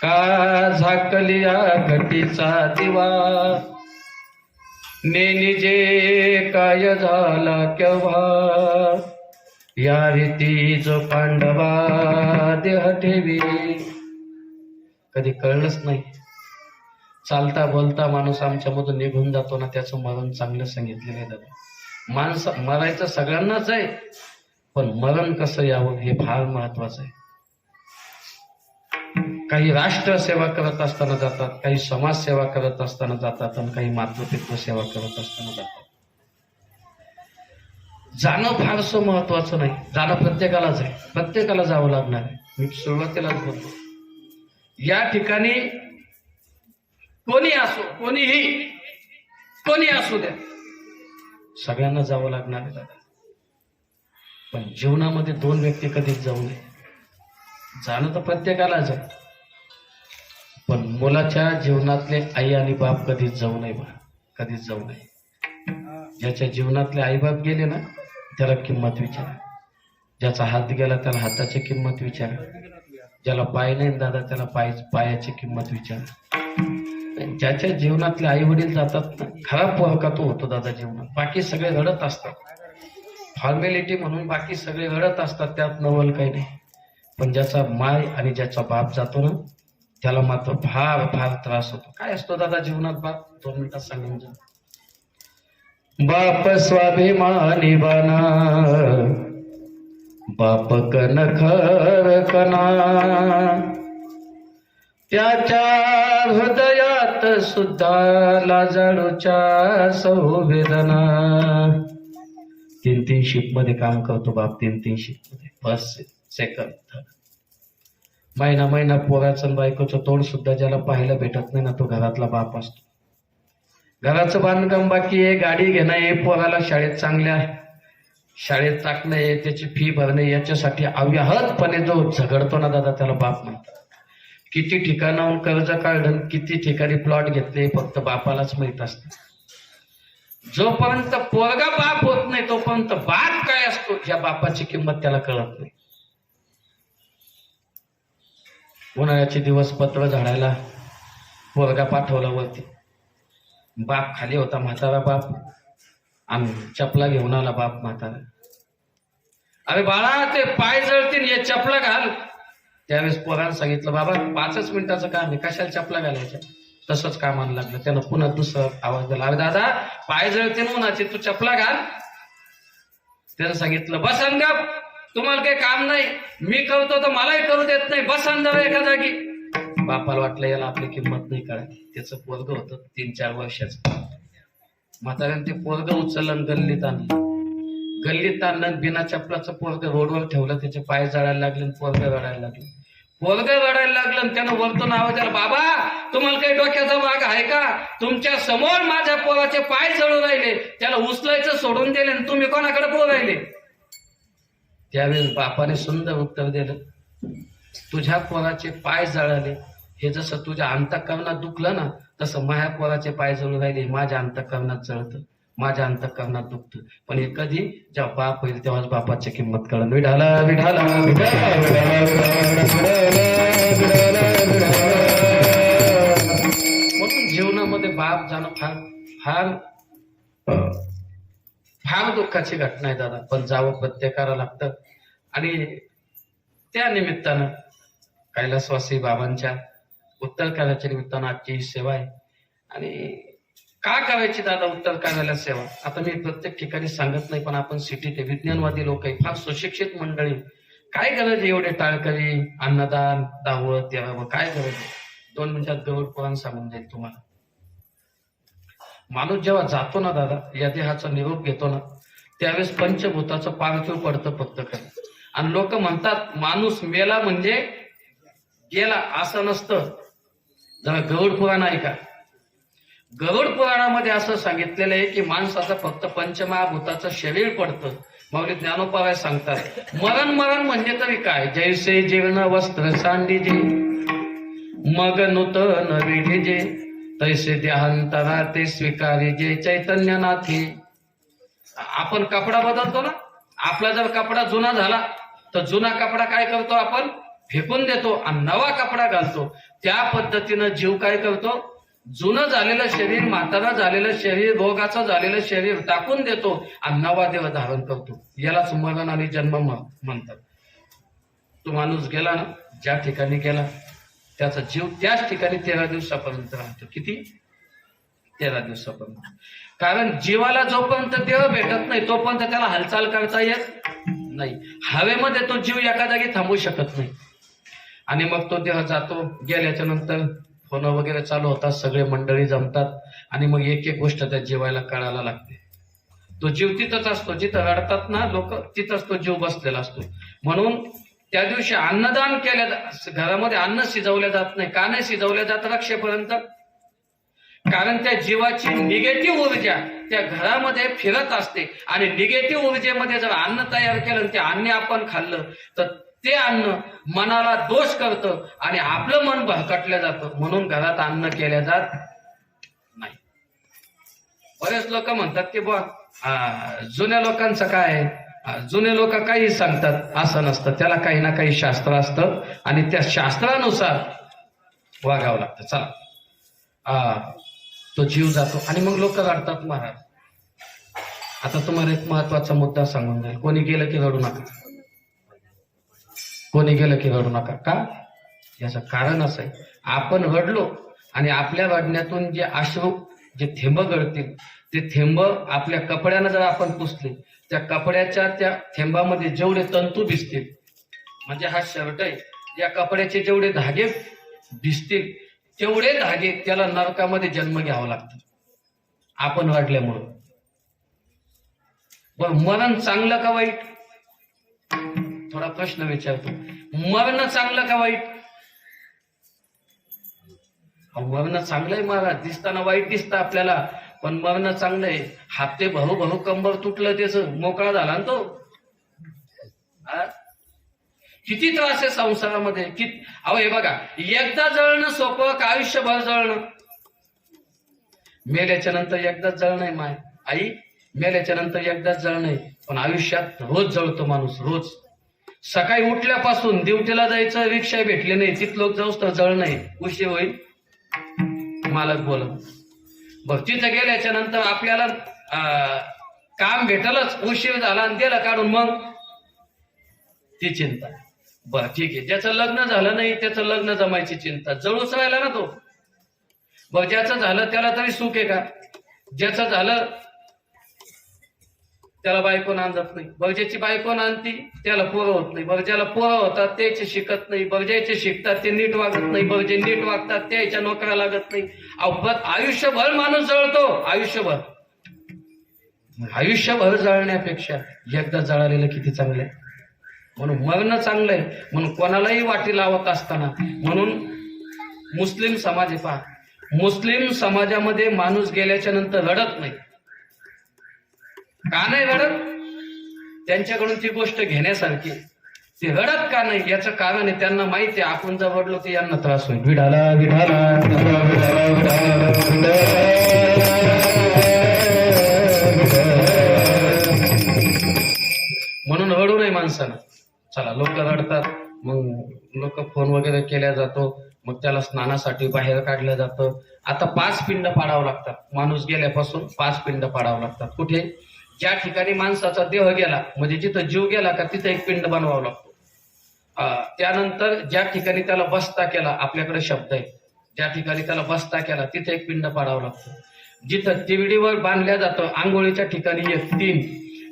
का झाकलिया घटीचा दिवा, नेनी जे काय झाला केव्हा, या रीती जो पांडवा देह ठेवी. कधी कळलंच नाही. चालता बोलता माणूस आमच्यामधून निघून जातो ना, त्याचं मरण चांगलं सांगितलेलं आहे दादा. माणसं मरायचं सगळ्यांनाच आहे, पण मरण कसं यावं हे फार महत्वाचं आहे. काही राष्ट्र सेवा करत असताना जातात, काही समाज सेवा करत असताना जातात, आणि काही मातृपितृ सेवा करत असताना जातात. जाणं फारसं महत्वाचं नाही, जाणं प्रत्येकालाच आहे, प्रत्येकाला जावं लागणार आहे. मी सुरुवातीलाच बोलतो, या ठिकाणी कोणी असो, कोणी असू द्या, सगळ्यांना जावं लागणार आहे दादा. पण जीवनामध्ये दोन व्यक्ती कधीच जाऊ नये. जाणं तर प्रत्येकालाच आहे, पण मुलाच्या जीवनातले आई आणि बाप कधीच जाऊ नये बा, कधीच जाऊ नये. ज्याच्या जीवनातले आई बाप गेले ना, त्याला किंमत विचारा. ज्याचा हात गेला त्याला हाताची किंमत विचारा. ज्याला पाय नाही दादा त्याला पायाची किंमत विचारा. ज्याच्या जीवनातले आई वडील जातात ना, खराब पोरका तो होतो दादा जीवनात. बाकी सगळे घडत असतात, फॉर्मॅलिटी म्हणून बाकी सगळे घडत असतात, त्यात नवल काही नाही. पण ज्याचा माय आणि ज्याचा बाप जातो ना, त्याला मात्र फार फार त्रास होतो. काय असतो दादा जीवनात बाप? 2 मिनिटात सांगून जा. बाप स्वाभिमानी बना, बाप कनखर कना, त्याच्या हृदयात सुद्धा लाजाळूच्या संवेदना. 3 शिफ्ट मध्ये काम करतो बाप, 3 शिफ्ट मध्ये, फर्स्ट सेकंड. महिना पोराचं बायकोचं तोंड सुद्धा ज्याला पाहायला भेटत नाही ना, तो घरातला बाप असतो. घराचं बांधकाम बाकी आहे, गाडी घेणं आहे, पोराला शाळेत शाळेत टाकणं आहे, त्याची फी भरणे, याच्यासाठी अव्याहतपणे जो झगडतो ना दादा, त्याला बाप म्हणतात. किती ठिकाणाहून कर्ज काढलं, किती ठिकाणी प्लॉट घेतले, फक्त बापालाच माहित असतं. जोपर्यंत पोरगा बाप होत नाही तोपर्यंत बाप काय असतो या बापाची किंमत त्याला कळत नाही. उन्हाळ्याचे दिवस पत्र झाडायला पोरगा पाठवला वरती, बाप खाली होता, म्हातारा बाप, आणि चपला घेऊन आला बाप म्हातारा. अरे बाळा ते पाय जळतील, ये चपला घाल. त्यावेळेस पोरानं सांगितलं, बाबा 5च मिनिटाचं काम आहे, कशाला चपला घालायच्या? तसंच कामाला लागलं. त्यानं पुन्हा दुसरा आवाज दिला, अरे दादा पाय जळतील उन्हाचे, तू चपला घाल. त्यानं सांगितलं, बस अंगप, तुम्हाला काही काम नाही, मी करतो तर मलाही करू देत नाही, बस अंधार एका जागी. बापाला वाटलं याला आपली किंमत नाही कळाली. त्याचं पोरग होतं 3-4 वर्षाचं. म्हाताऱ्यानं ते पोरग उचललं, गल्लीत आणलं, बिना चपलाचं पोरग रोडवर ठेवलं, त्याचे पाय जळायला लागले, पोरग रडायला लागले. त्यानं वरतून आवाज आला, बाबा तुम्हाला काही डोक्याचा भाग आहे का? तुमच्या समोर माझ्या पोराचे पाय जळू राहिले, त्याला उचलायचं सोडून दिले, आणि तुम्ही कोणाकडे पोर राहिले? त्यावेळेस बापाने सुंदर उत्तर दिलं, तुझ्या पोराचे पाय जळाले, हे जसं तुझ्या अंतःकरणात दुखलं ना, तसं माझ्या पोराचे पाय जळू राहिले, माझ्या अंतःकरणात जळतं, माझ्या अंतःकरणात दुखतं. पण हे कधी जेव्हा बाप होईल तेव्हाच बापाची किंमत कळण. विढाला विढाला म्हणून जीवनामध्ये बाप जाणं फार फार फार दुःखाची घटना आहे दादा, पण जावं प्रत्येकाला लागतं. आणि त्या निमित्तानं कैलासवासी बाबांच्या उत्तर कार्याच्या निमित्तानं आजची ही सेवा आहे. आणि का करायची दादा उत्तर कार्याला सेवा? आता मी प्रत्येक ठिकाणी सांगत नाही, पण आपण सिटीत विज्ञानवादी लोक आहे, फार सुशिक्षित मंडळी, काय गरज आहे एवढे टाळकरी, अन्नदान, दावत यावं, काय गरज आहे? 2 मिनिटात गौड पुराण सांगून जाईल तुम्हाला. माणूस जेव्हा जातो ना दादा, या देहाचा निरोप घेतो ना, त्यावेळेस पंचभूताचं पार्थिव पडतं फक्त खरं. आणि लोक म्हणतात माणूस मेला म्हणजे गेला, असं नसतं. जरा गरुड पुराण ऐका. गरुड पुराणामध्ये असं सांगितलेलं आहे की माणसाचं फक्त पंचमहाभूताचं शरीर पडतं. माऊली ज्ञानोबा सांगतात, मरण म्हणजे तरी काय? जैसे जीर्ण वस्त्र सांडिजे, मग नूतन विढिजे, तैसे देहांतरा ते स्वीकारे जे चैतन्यनाथी. आपण कपडा बदलतो ना, आपला जर कपडा जुना झाला तर जुना कपडा काय करतो आपण? फेकून देतो आणि नवा कपडा घालतो. त्या पद्धतीनं जीव काय करतो? जुनं झालेलं शरीर, म्हातारा झालेलं शरीर, रोगाचं झालेलं शरीर टाकून देतो आणि नवा देह धारण करतो. यालाच मरण आणि जन्म म्हणतात. तो माणूस गेला ना, ज्या ठिकाणी गेला त्याचा जीव त्याच ठिकाणी 13 दिवसापर्यंत राहतो. किती? 13 दिवसापर्यंत. कारण जीवाला जोपर्यंत देह भेटत नाही तोपर्यंत त्याला हालचाल करता येत नाही. हवेमध्ये तो जीव एका जागी थांबू शकत नाही. आणि मग तो देह जातो. गेल्याच्या नंतर फोन वगैरे चालू होतात, सगळे मंडळी जमतात आणि मग एक एक गोष्ट त्या जीवाला कळायला लागते. तो जीव तिथंच असतो, जिथं रडतात ना लोक, तिथंच तो जीव बसलेला असतो. म्हणून त्या दिवशी अन्नदान केल्या, घरामध्ये अन्न शिजवलं जात नाही. का नाही शिजवलं जात रक्षेपर्यंत? कारण त्या जीवाची निगेटिव्ह ऊर्जा त्या घरामध्ये फिरत असते आणि निगेटिव्ह ऊर्जेमध्ये जर अन्न तयार केलं, ते अन्न आपण खाल्लं तर ते अन्न मनाला दोष करतं आणि आपलं मन भरकटलं जातं. म्हणून घरात अन्न केल्या जात नाही. बरेच लोक म्हणतात की बुवा जुन्या लोकांचं काय, जुने लोक काही सांगतात. असं नसतं, त्याला काही ना काही शास्त्र असतं आणि त्या शास्त्रानुसार वागावं लागतं. चला, तो जीव जातो आणि मग लोक रडतात. महाराज, आता तुम्हाला एक महत्वाचा मुद्दा सांगून जाईल. कोणी गेलं की रडू नका, कोणी गेलं की रडू नका. का? याचं कारण असं आहे, आपण रडलो आणि आपल्या रडण्यातून जे अश्रू, जे थेंब गळतील, ते थेंब आपल्या कपड्यानं जर आपण पुसले, त्या कपड्याच्या त्या थेंबामध्ये जेवढे तंतू दिसतील, म्हणजे हा शर्ट आहे, या कपड्याचे जेवढे धागे दिसतील तेवढे धागे त्याला नरकामध्ये जन्म घ्यावा लागतो आपण रडल्यामुळं. बरं, मरण चांगलं का वाईट? थोडा प्रश्न विचारतो. मरण चांगलं का वाईट? मरण चांगलंय महाराज. दिसताना वाईट दिसतं आपल्याला, पण मरण चांगलंय. हाते भरू भरू कंबर तुटलं, त्याच मोकळा झाला ना तो. किती त्रास आहे संसारामध्ये. अहो हे बघा, एकदा जळणं सोपं का आयुष्यभर जळणं? मेल्याच्या नंतर एकदाच जळणं आहे माय आई, मेल्याच्या नंतर एकदाच जळणं आहे. पण आयुष्यात रोज जळतो माणूस, रोज. सकाळी उठल्यापासून ड्युटीला जायचं, रिक्षा भेटली नाही, तिथं लोक जाऊस तर जळणं आहे. उशीर होईल, मालक बोलत. बघ, तिथं गेल्याच्या नंतर आपल्याला काम भेटलंच, उशीर झाला आणि गेलं काढून, मग ती चिंता. बरं ठीक आहे, ज्याचं लग्न झालं नाही त्याचं लग्न जमायची चिंता, जळूच राहिला ना तो. बरं, ज्याचं झालं त्याला तरी सुख आहे का? ज्याचं झालं त्याला बायको नांदत नाही. बरं, ज्याची बायको नांदती त्याला पोरं होत नाही. बरं, ज्याला पोरं होतात त्याचे शिकत नाही. बरं, ज्याचे शिकतात ते नीट वागत नाही. बरं, जे नीट वागतात त्याच्या नोकऱ्या लागत नाही. आयुष्यभर माणूस जळतो, आयुष्यभर. आयुष्यभर जळण्यापेक्षा एकदा जळालेलं किती चांगलंय. म्हणून मरणं चांगलंय. म्हणून कोणालाही वाटी लावत असताना, म्हणून मुस्लिम समाज आहे पहा, मुस्लिम समाजामध्ये माणूस गेल्याच्या नंतर रडत नाही. का नाही रडत? त्यांच्याकडून ती गोष्ट घेण्यासारखी. ते रडत का नाही याचं कारण आहे, त्यांना माहिती आहे आपण जर रडलो तर यांना त्रास होईल. विढाला विढाला म्हणून रडू नये माणसानं. चला, लोक रडतात, मग लोक फोन वगैरे केल्या जातो, मग त्याला स्नानासाठी बाहेर काढलं जातं. आता 5 पिंड पाडावं लागतात. माणूस गेल्यापासून 5 पिंड पाडावं लागतात. कुठे? ज्या ठिकाणी माणसाचा देह गेला, म्हणजे जिथं जीव गेला का तिथं एक पिंड बनवावा लागतो. त्यानंतर ज्या ठिकाणी त्याला बस्ता केला, आपल्याकडे शब्द आहे, ज्या ठिकाणी त्याला बस्ता केला तिथे एक पिंड पाडावं लागतं. जिथं तिवडीवर बांधल्या जातं, आंघोळीच्या ठिकाणी 1, 3,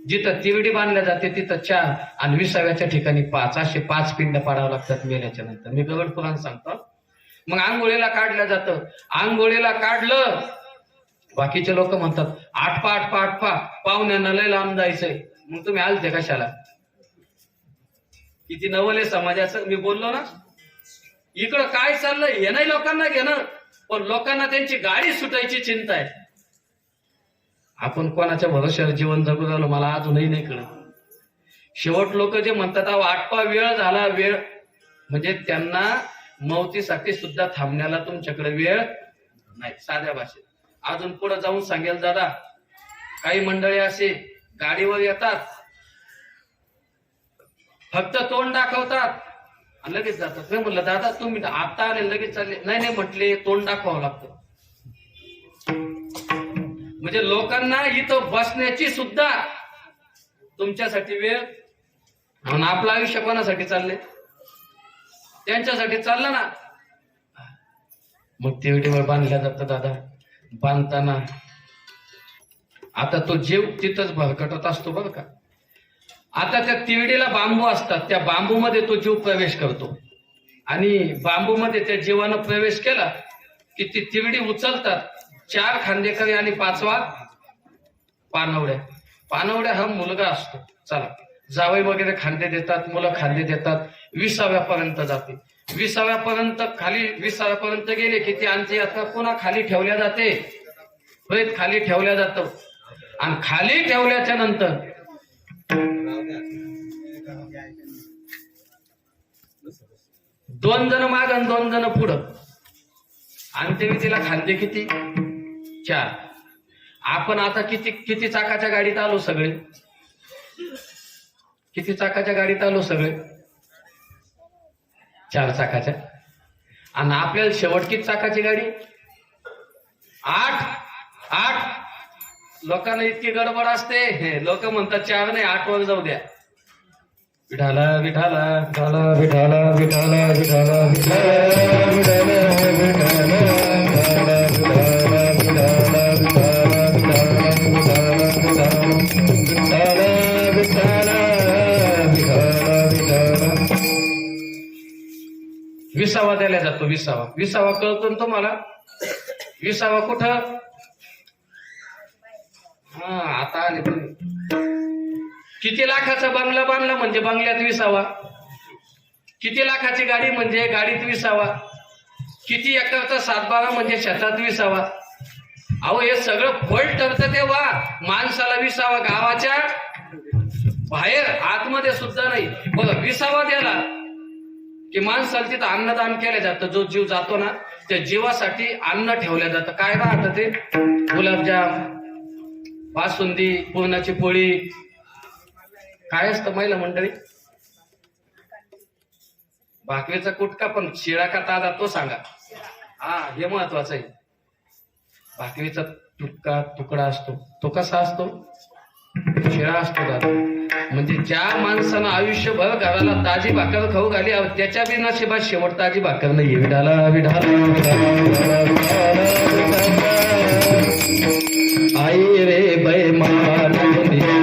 जिथं तिवडी बांधल्या जाते तिथं 4 आणि 20व्याच्या ठिकाणी 5, असे 5 पिंड पाडावं लागतात मेल्याच्या नंतर. मी गरुड पुराण सांगतो. मग आंघोळीला काढलं जातं. आंघोळीला काढलं, बाकीचे लोक म्हणतात आटपा पाहुण्यांना लय लांब जायचंय. मग तुम्ही आलते कशाला? किती नवले समाजाचं. मी बोललो ना, इकडं काय चाललंय हे नाही लोकांना घेणं, पण लोकांना त्यांची गाडी सुटायची चिंता आहे. आपण कोणाच्या भरोश्यावर जीवन जगू राहिलो मला अजूनही नाही कळत. शेवट लोक जे म्हणतात आटपा वेळ झाला, वेळ म्हणजे त्यांना मौतीसाठी सुद्धा थांबण्याला तुमच्याकडे वेळ नाही, साध्या भाषेत. अजून पुढे जाऊन सांगेल दादा, काही मंडळी असे गाडीवर येतात, फक्त तोंड दाखवतात आणि लगेच जातात. मी म्हणलं दादा तुम्ही आता आले लगेच चालले? नाही म्हटले, तोंड दाखवावं लागतं. म्हणजे लोकांना इथं बसण्याची सुद्धा तुमच्यासाठी वेळ. म्हणून आपलं आयुष्य कोणासाठी चालले? त्यांच्यासाठी चाललं ना. मग तिवडीवर बांधल्या जातं दादा. बांधताना आता तो जीव तिथंच भरकटत असतो बरं का. आता त्या तिवडीला बांबू असतात, त्या बांबूमध्ये तो जीव प्रवेश करतो आणि बांबूमध्ये त्या जीवानं प्रवेश केला की ती तिवडी उचलतात 4 खांदेकरी आणि 5वा पानवड्या. पानवड्या हा मुलगा असतो. चला, जावई वगैरे खांदे देतात, मुलं खांदे देतात, 20व्यापर्यंत जाते. 20व्यापर्यंत खाली 20व्यापर्यंत गेले की ती आमची यात्रा पुन्हा खाली ठेवल्या जाते. प्रेत खाली ठेवल्या जातं आणि खाली ठेवल्याच्या नंतर 2 जण माग आणि 2 जण पुढं. आणि ते तिला खांदे किती? 4. आपण आता किती चाकाच्या गाडीत आलो सगळे? किती चाकाच्या गाडीत आलो सगळे? 4 चाकाच्या. आणि आपल्याला शेवट किती चाकाची गाडी? 8. लोकांना इतकी गडबड असते, लोक म्हणतात 4 नाही 8 वर जाऊ द्या. विठाला विठाला विठाला विठाला विठाला विठाला विसावा द्यायला जातो. विसावा कळतो ना तुम्हाला? विसावा कुठं? हा, आता आले तुम्ही. किती लाखाचा बंगला बांधला म्हणजे बंगल्यात विसावा. किती लाखाची गाडी म्हणजे गाडीत विसावा. किती एकरचा 7-12 म्हणजे शेतात विसावा. अहो, हे सगळं फळ ठरतं तेव्हा माणसाला विसावा. गावाच्या बाहेर आतमध्ये सुद्धा नाही. बघा, विसावा द्याला की माणसाला तिथं अन्नदान केलं जातं. जो जीव जातो ना त्या जीवासाठी अन्न ठेवलं जातं. काय राहतं ते? गुलाबजाम, बासुंदी, पुरणाची पोळी. काय असतं महिला मंडळी? भाकरीचा कुटका. पण शिळा का ताजा तो सांगा. हा, हे महत्वाचं आहे. भाकरीचा तुकडा असतो तो कसा असतो? शिळा असतो दादा. म्हणजे ज्या माणसानं आयुष्यभर घराला ताजी भाकर खाऊ घाली त्याच्या बी नशिबात शेवट ताजी भाकर नाही. विडाला विडाला आई रे बैमान दुनिया,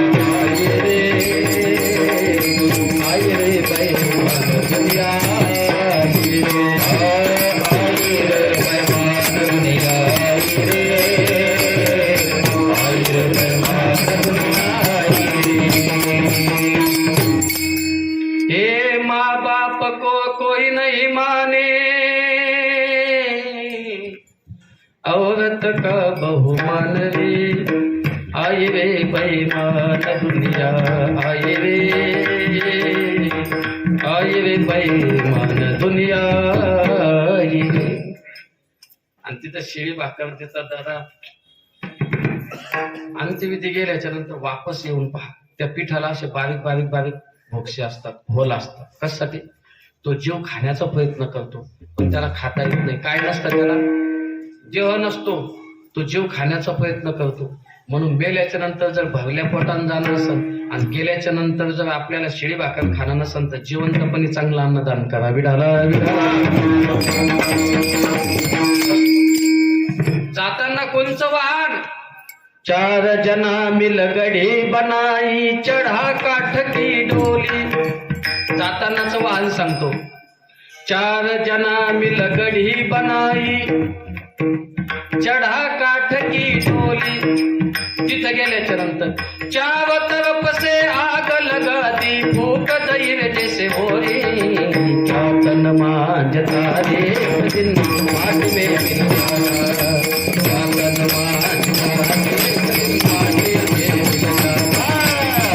आई रे बैमान दुनिया, आई रे बैमान दुनिया, आई रे बैमान दुनिया. हे माँ बाप को कोई नहीं माने, औरत का बहुमान रे, आई रे बेईमान दुनिया, आई रे बेईमान दुनिया. आणि तिथं शिळी भाकर देतात दादा. अंत्यविधी गेल्याच्या नंतर वापस येऊन पहा, त्या पिठाला असे बारीक बारीक बारीक भोक्षे असतात, होल असतात. कशासाठी? तो जीव खाण्याचा प्रयत्न करतो पण त्याला खाता येत नाही. काय नसतं त्याला? जेव्हा नसतो तो जीव खाण्याचा प्रयत्न करतो. म्हणून मेल्याच्या नंतर जर भरल्या पोटानं जाणं नसेल आणि गेल्याच्या नंतर जर आपल्याला शिळी भाकर खाणं नसेल तर जिवंतपणे चांगलं अन्नदान करा. विडाला जाताना कोणचं वाहन? 4 जना मिल गडी बनाई, चढा काठ की डोली. जातानाचं वाहन सांगतो. 4 जना मिल गडी बनाई, चढा काठ की डोली. तिथं गेल्याच्या नंतर 4 तरफ से आग लगा दी, फूक दईर जैसे होरी. चातन मांझता रे दिन माट में मिलना, चातन मांझता रे दिन माट में मिलना,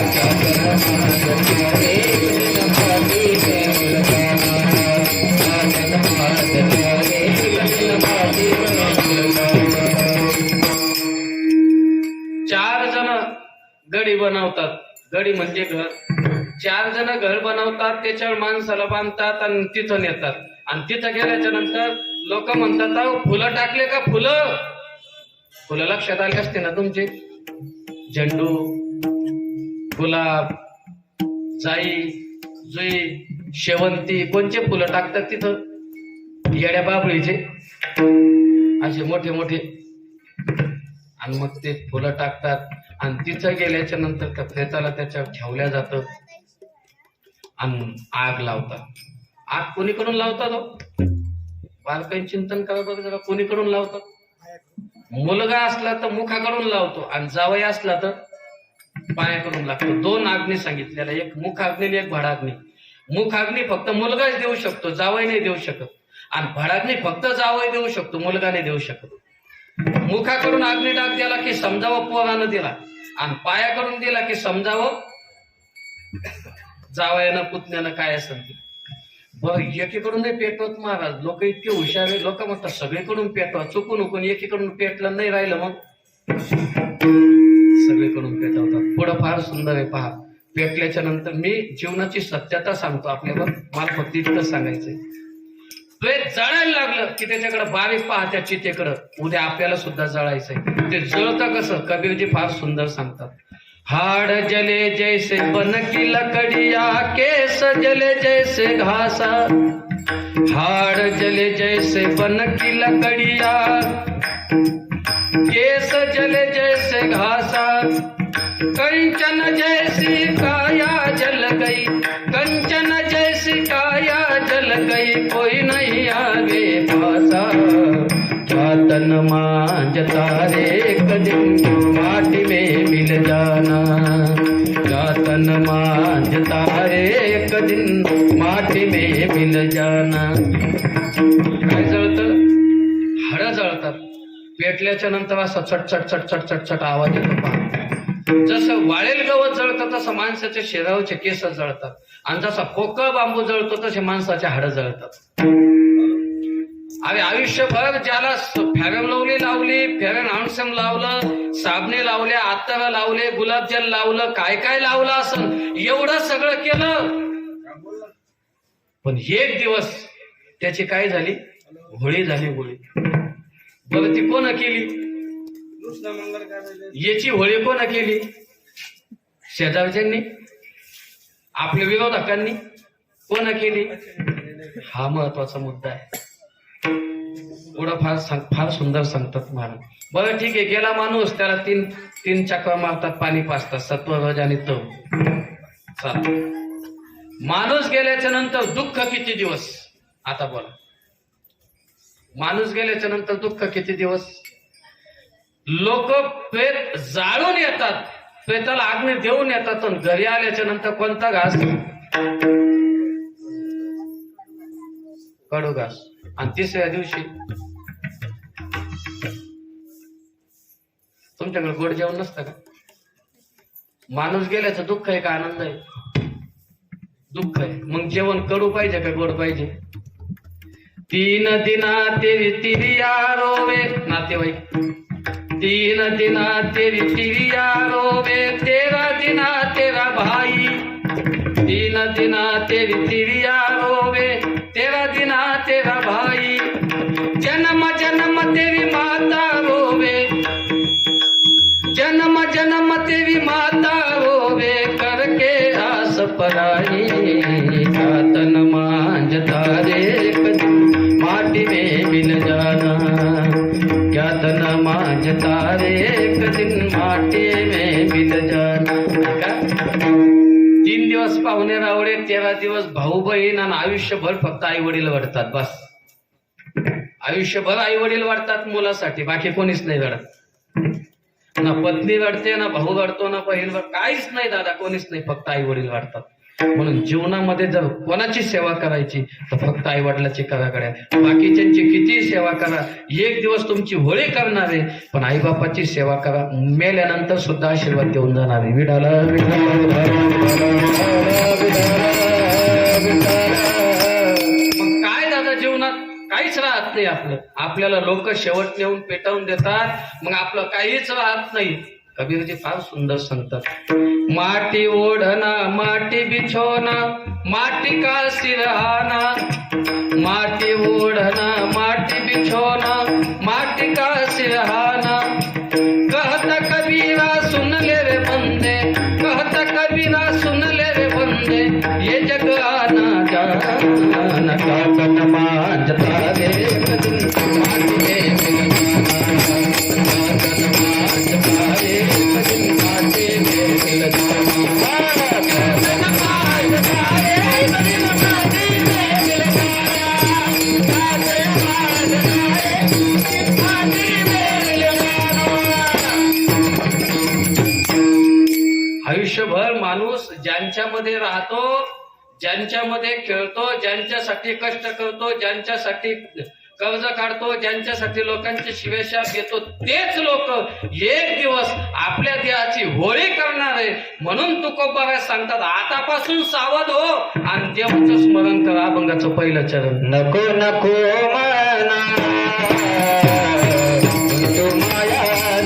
चातन मांझता रे दिन माट में मिलना, चातन मांझता रे दिन माट में मिलना. 4 जण गडी बनवतात. गडी म्हणजे घर. 4 जण घर बनवतात, त्याच्यावर माणसाला बांधतात आणि तिथं नेतात. आणि तिथं गेल्याच्या नंतर लोक म्हणतात, अहो फुलं टाकले का? फुलं लक्षात आले असते ना तुमचे? झेंडू, गुलाब, जाई, जुई, शेवंती. कोणचे फुलं टाकतात तिथं? येड्या बाबळीचे. असे मोठे मोठे, आणि मग ते फुलं टाकतात आणि तिथं गेल्याच्या नंतर त्या प्रेताला त्याच्यावर ठेवल्या जातं आणि आग लावतात. आग कोणीकडून लावतात हो? बालकांनी चिंतन करा बघ जरा, कोणीकडून लावतात? मुलगा असला तर मुखाकडून लावतो आणि जावई असला तर पायाकडून लागतो. दोन अग्नी सांगितलेल्या, एक मुख अग्नी एक भडाग्नी. मुख अग्नी फक्त मुलगाच देऊ शकतो, जावई नाही देऊ शकत. आणि भडाग्नी फक्त जावई देऊ शकतो, मुलगा नाही देऊ शकत. मुखाकडून अग्नी डाग दिला की समजावं पोरानं दिला, आणि पायाकडून दिला की समजावं जावयानं पुतण्यानं काय असेल ते. बरं, एकीकडून नाही पेटवत महाराज. लोक इतके हुशार आहे, लोक म्हणतात सगळीकडून पेटवा. चुकून उकून एकीकडून पेटलं नाही राहिलं मग सगळीकडून पेटवतात. पुढं फार सुंदर आहे पहा. पेटल्याच्या नंतर मी जीवनाची सत्यता सांगतो आपल्याला, मला फक्त इतकं सांगायचंय. प्रेत जळायला लागलं की त्याच्याकडे बारीक पहा, त्या चितेकडं. उद्या आपल्याला सुद्धा जळायचंय. ते जळतं कसं, कबीरजी फार सुंदर सांगतात. हाड़ जले जैसे बन की लकड़िया, केस जले जैसे घासा. हाड़ जले जैसे बन की लकड़िया, केस जले जैसे घासा. कंचन जैसी काया जल गई, कंचन जैसी काया जल गई, कोई नहीं आगे पासा. तन मांझता रे एक दिन माटी में मिल जाना. तन मांझता रे एक दिन माटी में मिल जाना. काय जळतं? हाडं जळतात. पेटल्याच्या नंतर असा चटचट चटचट चटचट आवाज येतो पहा. जसं वाळेल गवत जळतं तसं माणसाच्या शरीरावरचे केस जळतात, आणि जसा पोकळ बांबू जळतो तसे माणसाचे हाडं जळतात. अरे आयुष्यभर ज्याला फॅरन लवली लावली, फेरन हँडसम लावलं, साबणे लावल्या, अत्तर लावले, गुलाबजल लावलं, काय काय लावलं असं, एवढं सगळं केलं, पण एक दिवस त्याची काय झाली? होळी झाली. होळी बरं ती कोण केली? याची होळी कोण केली? शेजारच्यांनी, आपल्या विरोधकांनी कोण केली? हा महत्वाचा मुद्दा आहे. पुढं फार सुंदर सांगतात महाराज. बरं ठीक आहे, गेला माणूस, त्याला तीन चक्र मारतात, पाणी पाजतात, सत्व रज आणि तव. चला, माणूस गेल्याच्या नंतर दुःख किती दिवस? आता बोला, माणूस गेल्याच्या नंतर दुःख किती दिवस? लोक प्रेत जाळून येतात, प्रेताला आग्नी देऊन येतात, पण घरी आल्याच्या नंतर कोणता घास? कडू घास. आणि तिसऱ्या दिवशी तुमच्याकडे गोड जेवण नसतं का? माणूस गेल्याचं दुःख आहे का आनंद आहे? दुःख आहे. मग जेवण कडू पाहिजे का गोड पाहिजे? 3 दिना तेरी तिरिया रोवे नातेवाईक. 3 दिना तेरी तिरिया रोवे, 13 दिना तेरा भाई. 3 दिना तेरी तिरिया रोवे, 13 दिना तेरा भाई. जन्म जन्म तेरी माता रोवे, जन्म जन्म तेरी माता रोवे, करके आस पराई. तन मांझता रे एक दिन माटी में मिल जाना. क्या तन मांझता रे एक दिन माटी में मिल जाना. 3 दिवस पाहुणे रावळे, 13 दिवस भाऊ बहीण, आणि आयुष्यभर फक्त आई वडील वाढतात. बस, आयुष्यभर आई वडील वाढतात मुलासाठी, बाकी कोणीच नाही रडत. ना पत्नी रडते, ना भाऊ रडतो, ना बहीण रडते, काहीच नाही दादा, कोणीच नाही, फक्त आई वडील वाढतात. म्हणून जीवनामध्ये जर कोणाची सेवा करायची तर फक्त आई वडिलाची करा गड्या. बाकीच्यांची किती सेवा करा, एक दिवस तुमची होळी करणार आहे, पण आई बापाची सेवा करा, मेल्यानंतर सुद्धा आशीर्वाद देऊन जाणार आहे. विठाला मग काय दादा, जीवनात काहीच राहत नाही आपलं. आपल्याला लोक शेवट नेऊन पेटवून देतात, मग आपलं काहीच राहत नाही. कबीरजी फार सुंदर सांगतात. माटी ओढना माटी बिछोना, माटी का सिरहाना. माटी ओढना माटी बिछोना, माटी का सिरहाना. कहता कबीरा सुन ले रे बंदे, कहता कबीरा सुन ले रे बंदे, ये जग आना जाना. का तन मांझता रे एक दिन आयुष्यभर माणूस ज्यांच्यामध्ये राहतो, ज्यांच्यामध्ये खेळतो, ज्यांच्यासाठी कष्ट करतो, ज्यांच्यासाठी कर्ज काढतो, ज्यांच्यासाठी लोकांचे शिवेशाप घेतो, तेच लोक एक दिवस आपल्या देहाची होळी करणार आहे. म्हणून तुकोबाराय सांगतात, आतापासून सावध हो आणि देवाचं स्मरण करा. अभंगाचं पहिलं चरण. नको नको म्हणा तू माया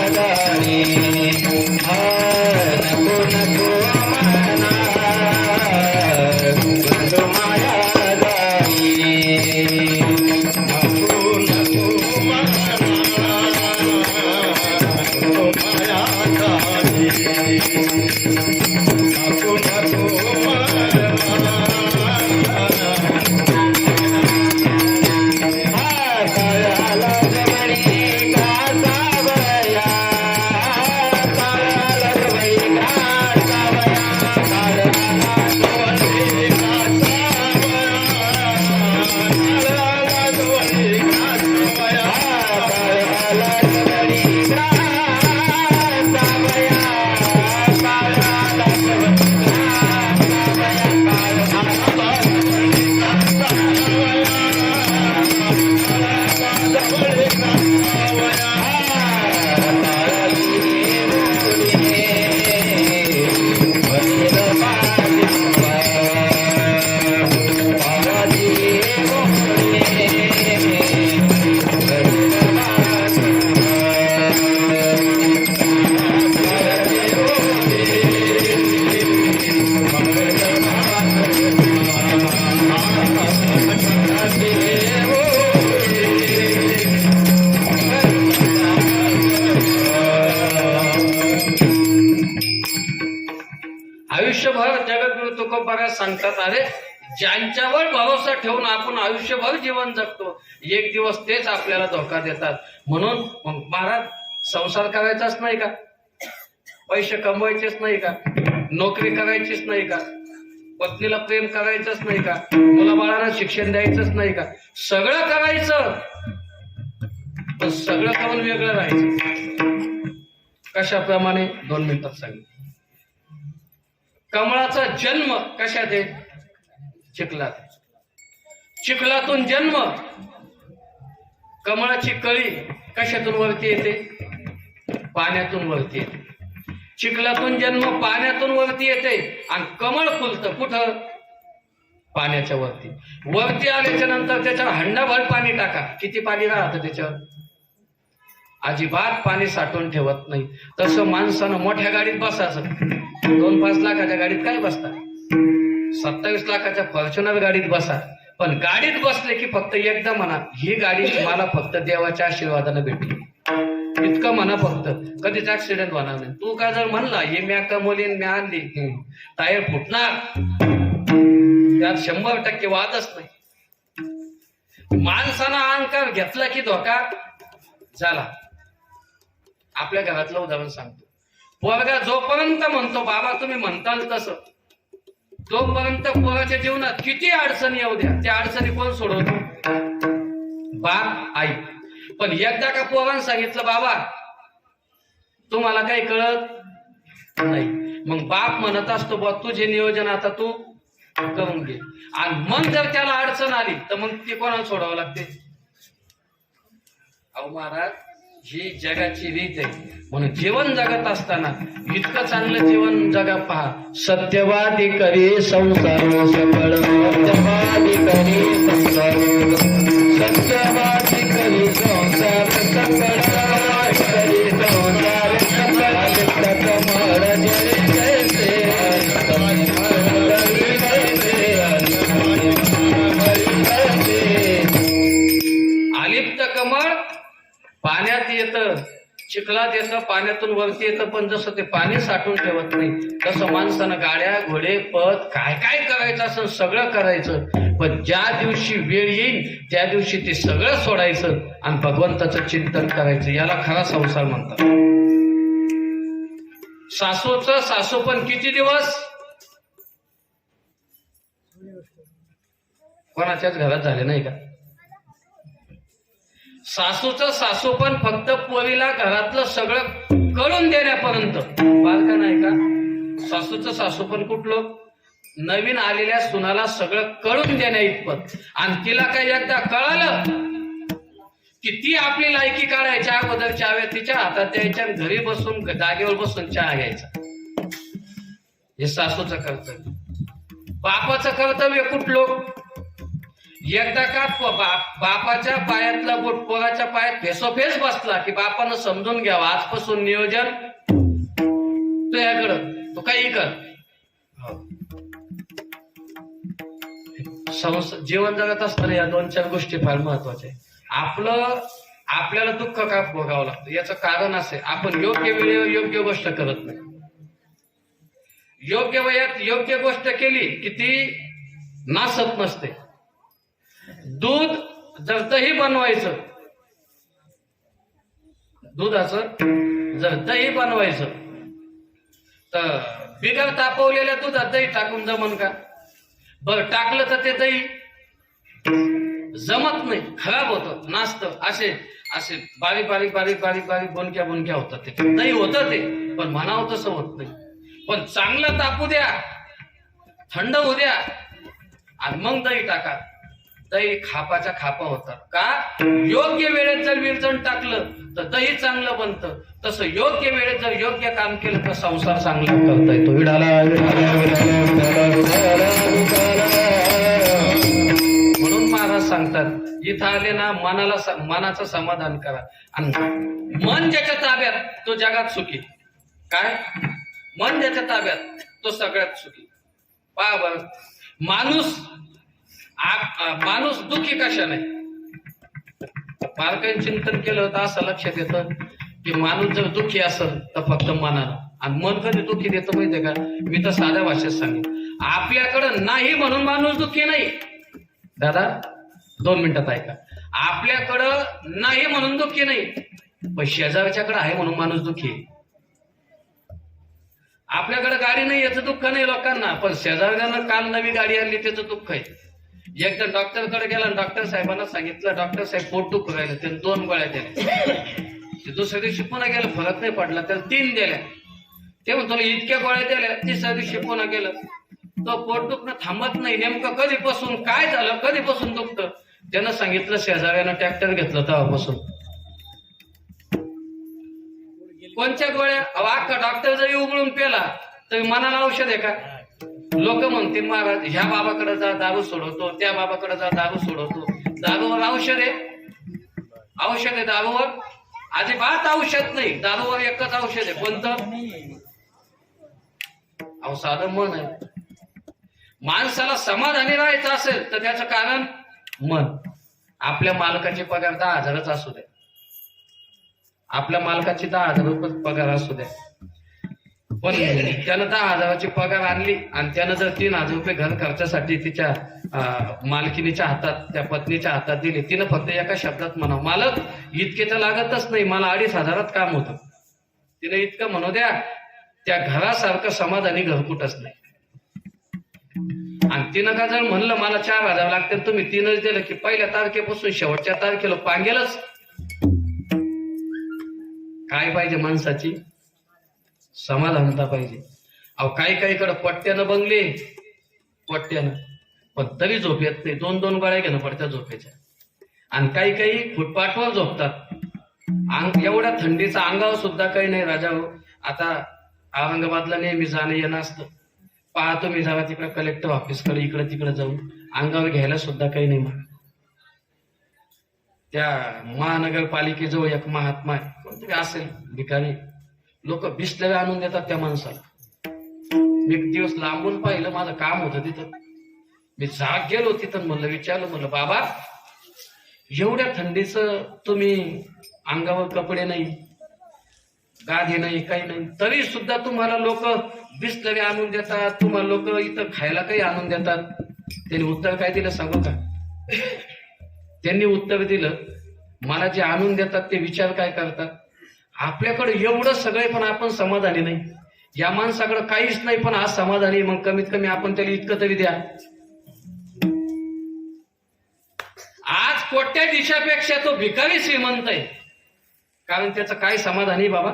झाली, नको नको म्हणा तू माया झाली, नको नको म्हणा तू माया झाली. आयुष्यभर जगद्गुरु तुकोबाराय सांगतात, अरे ज्यांच्यावर भरोसा ठेवून आपण आयुष्यभर जीवन जगतो, एक दिवस तेच आपल्याला धोका देतात. म्हणून मग महाराज, संसार करायचाच नाही का? पैसे कमवायचेच नाही का? नोकरी करायचीच नाही का? पत्नीला प्रेम करायचंच नाही का? मुलाबाळांना शिक्षण द्यायचंच नाही का? सगळं करायचं, पण सगळं करून वेगळं राहायचं. कशाप्रमाणे? 2 मिनिटात सांगितलं. कमळाचा जन्म कशात आहे? चिखलात. चिखलातून जन्म. कमळाची कळी कशातून वरती येते? पाण्यातून वरती येते. चिखलातून जन्म, पाण्यातून वरती येते. आणि कमळ फुलतं कुठं? पाण्याच्या वरती. वरती आल्याच्या नंतर त्याच्यावर हंडाभर पाणी टाका, किती पाणी राहतं त्याच्यावर? अजिबात पाणी साठवून ठेवत नाही. तसं माणसानं मोठ्या गाडीत बसायचं. 2-5 लाखाच्या गाडीत काय बसता? 27 लाखाच्या फॉर्च्युनर गाडीत बसा. पण गाडीत बसले की फक्त एकदा म्हणा, ही गाडी मला फक्त देवाच्या आशीर्वादाने भेटली, इतकं म्हणा फक्त. कधीच ऍक्सिडेंट होणार नाही. तू काय जर म्हणला हे म्या कमवली म्या आणली, टायर फुटणार, त्यात 100% वादच नाही. माणसानं अहंकार घेतला की धोका झाला. आपल्या घरातलं उदाहरण सांगतो. पोरगा जोपर्यंत म्हणतो बाबा तुम्ही म्हणताल तसं, तोपर्यंत पोराच्या जीवनात किती अडचणी येऊ द्या, त्या अडचणी कोण सोडवतो? बाप, आई. पण एकदा का पोरानं सांगितलं बाबा तुम्हाला काही कळत नाही, मग बाप म्हणत असतो बा तुझे नियोजन आता तू करून घे. आणि मग जर त्याला अडचण आली तर मग ती कोणाला सोडावं लागते? अहो महाराज, ही जगाची रीत आहे. म्हणून जीवन जगत असताना इतकं चांगलं जीवन जगा पहा. सत्यवादी करी संसार सफळ, सत्यवादी करी संसार, सत्यवादी करी संसार सफळ, करी संसार सफळ. कमळ जरी जैसे आलिप्त कमळ पाण्यात येतं चिखलात येतं, पाण्यातून वरती येतं, पण जसं ते पाणी साठवून ठेवत नाही तसं माणसानं गाड्या घोडे पद काय काय करायचं असं सगळं करायचं, पण ज्या दिवशी वेळ येईल त्या दिवशी ते सगळं सोडायचं आणि भगवंताचं चिंतन करायचं. याला खरा संसार म्हणतात. सासूचं सासूपण किती दिवस? कोणाच्याच घरात झाले नाही का? सासूचं सासूपण फक्त पोरीला घरातलं सगळं कळून देण्यापर्यंत. बालका नाही का? सासूचं सासूपण कुठलं? नवीन आलेल्या सुनाला सगळं कळून देण्या इतपत. आणि तिला काही एकदा कळालं की ती आपली लायकी काढायच्या अगोदर चाव्या तिच्या हातात द्यायच्या, घरी बसून जागेवर बसून चहा घ्यायचा. हे सासूचं कर्तव्य. बापाचं कर्तव्य कुठलं? एकदा का बापाच्या पायातला बोट पोराच्या पायात फेसोफेस बसला की बापानं समजून घ्यावा आजपासून नियोजन तुझ्याकडं, तू काही कर. जीवन जगत असताना या 2-4 गोष्टी फार महत्वाच्या आहेत. आपल्याला दुःख का भोगावं लागतं याचं कारण असे, आपण योग्य वेळेवर योग्य गोष्ट करत नाही. योग्य वयात योग्य गोष्ट केली की ती नासत नसते. दूध जर दही बनवायचं, दुधाचं जर दही बनवायचं तर बिगर तापवलेल्या दुधात दही टाकून जमन का? बरं टाकलं तर ते दही जमत नाही, खराब होतं, नाचतं. असे असे बारीक बारीक बारीक बारीक बारीक बोनक्या बोनक्या होतात. ते दही होतं ते, पण म्हणावं तसं होत नाही. पण चांगलं तापू द्या, थंड होऊ द्या आणि मग दही टाका. दही खापाच्या खापा होतात का? योग्य वेळेत जर विरजण टाकलं तर दही चांगलं बनतं. तसं योग्य वेळेत जर योग्य काम केलं तर संसार चांगला करता येतो. म्हणून महाराज सांगतात इथं आले ना मनाचं समाधान करा. आणि मन ज्याच्या ताब्यात तो जगात सुखी. काय? मन ज्याच्या ताब्यात तो सगळ्यात सुखी. पहा बर, माणूस दुःखी कशाने? बारकाईन चिंतन केलं तर असं लक्षात येतं की माणूस जर दुःखी असेल तर फक्त मनानं. आणि मन कधी दुःखी देतं माहितीये का? मी तर साध्या भाषेत सांगेन, आपल्याकडं नाही म्हणून माणूस दुःखी नाही. दादा 2 मिनिटात ऐका. आपल्याकडं नाही म्हणून दुःखी नाही, पण शेजारच्याकडे आहे म्हणून माणूस दुःखी आहे. आपल्याकडे गाडी नाही याचं दुःख नाही लोकांना, पण शेजारच्यानं काल नवी गाडी आणली त्याचं दुःख आहे. एकदा डॉक्टरकडे गेला, डॉक्टर साहेबांना सांगितलं डॉक्टर साहेब पोट दुखू राहिलं, त्याने 2 गोळ्या दिल्या. दुसऱ्या दिवशी पुन्हा गेलं, फरक नाही पडला, त्याला 3 दिल्या. ते म्हणतो इतक्या गोळ्या दिल्या. तिसऱ्या दिवशी पुन्हा गेलं, तो पोट दुखणं थांबत नाही. नेमकं कधीपासून काय झालं, कधीपासून दुखतं? त्यानं सांगितलं शेजाऱ्यानं ट्रॅक्टर घेतलं तेव्हापासून. कोणत्या गोळ्या? अख्खा डॉक्टर जरी उघडून पेला तरी मनाला औषध आहे का? लोक म्हणतील महाराज ह्या बाबाकडे जा दारू सोडवतो, त्या बाबाकडे जा दारू सोडवतो. दारूवर औषध आहे? औषध आहे दारूवर? अजिबात औषध नाही. दारूवर एकच औषध आहे. कोणतं? अहो साधं मन आहे. माणसाला समाधानी राहायचं असेल तर त्याचं कारण मन. आपल्या मालकाची पगार 10,000च असू द्या, आपल्या मालकाची 10,000 रुपये पगार असू द्या, पण त्यानं 10,000ची पगार आणली आणि त्यानं जर 3,000 रुपये घर खर्चासाठी तिच्या मालकिनीच्या हातात, त्या पत्नीच्या हातात दिले, तिनं फक्त एका शब्दात म्हणावं मालक इतके तर लागतच नाही, मला 2,500 काम होतं. तिने इतकं म्हणू द्या, त्या घरासारखं समाधानी घर कुठंच नाही. आणि तिनं का जर म्हणलं मला 4,000 लागते, तुम्ही 3च दिलं की पहिल्या तारखेपासून शेवटच्या तारखेला पांगेलच. काय पाहिजे माणसाची? समाधानता पाहिजे. अहो काही पट्ट्यानं बंगले, पट्ट्यानं, पण तरी झोप येत नाही. 2-2 गोळ्या घेणं पडत्या झोपेच्या. आणि काही फुटपाथवर झोपतात. एवढ्या थंडीचा अंगावर सुद्धा काही नाही राजा. आता औरंगाबादला नेहमी जाणं येणं असतं. पाहतो मी जरा तिकडे कलेक्टर ऑफिसकडे इकडे तिकडे जाऊन अंगावर घ्यायला सुद्धा काही नाही. मग त्या महानगरपालिकेजवळ एक महात्मा आहे, कोणतरी असेल भिकारी, लोक बिस्लरी आणून देतात त्या माणसाला. मी एक दिवस लांबून पाहिलं, माझं काम होतं तिथं. मी जाग गेलो तिथं, म्हणलं विचारलं, म्हणलं बाबा एवढ्या थंडीचं तुम्ही अंगावर कपडे नाही, गादी नाही काही नाही, तरी सुद्धा तुम्हाला लोक बिस्लरी आणून देतात, तुम्हाला लोक इथं खायला काही आणून देतात. त्यांनी उत्तर काय दिलं सांगू का? त्यांनी उत्तर दिलं, मला जे आणून देतात ते विचार काय करतात, आपल्याकडे एवढं सगळे पण आपण समाधानी नाही, या माणसाकडे काहीच नाही पण आज समाधानी, मग कमीत कमी आपण त्याला इतकं तरी द्या. आज कोट्याधीशापेक्षा तो भिकारी श्रीमंत आहे, कारण त्याचं काय समाधानी बाबा,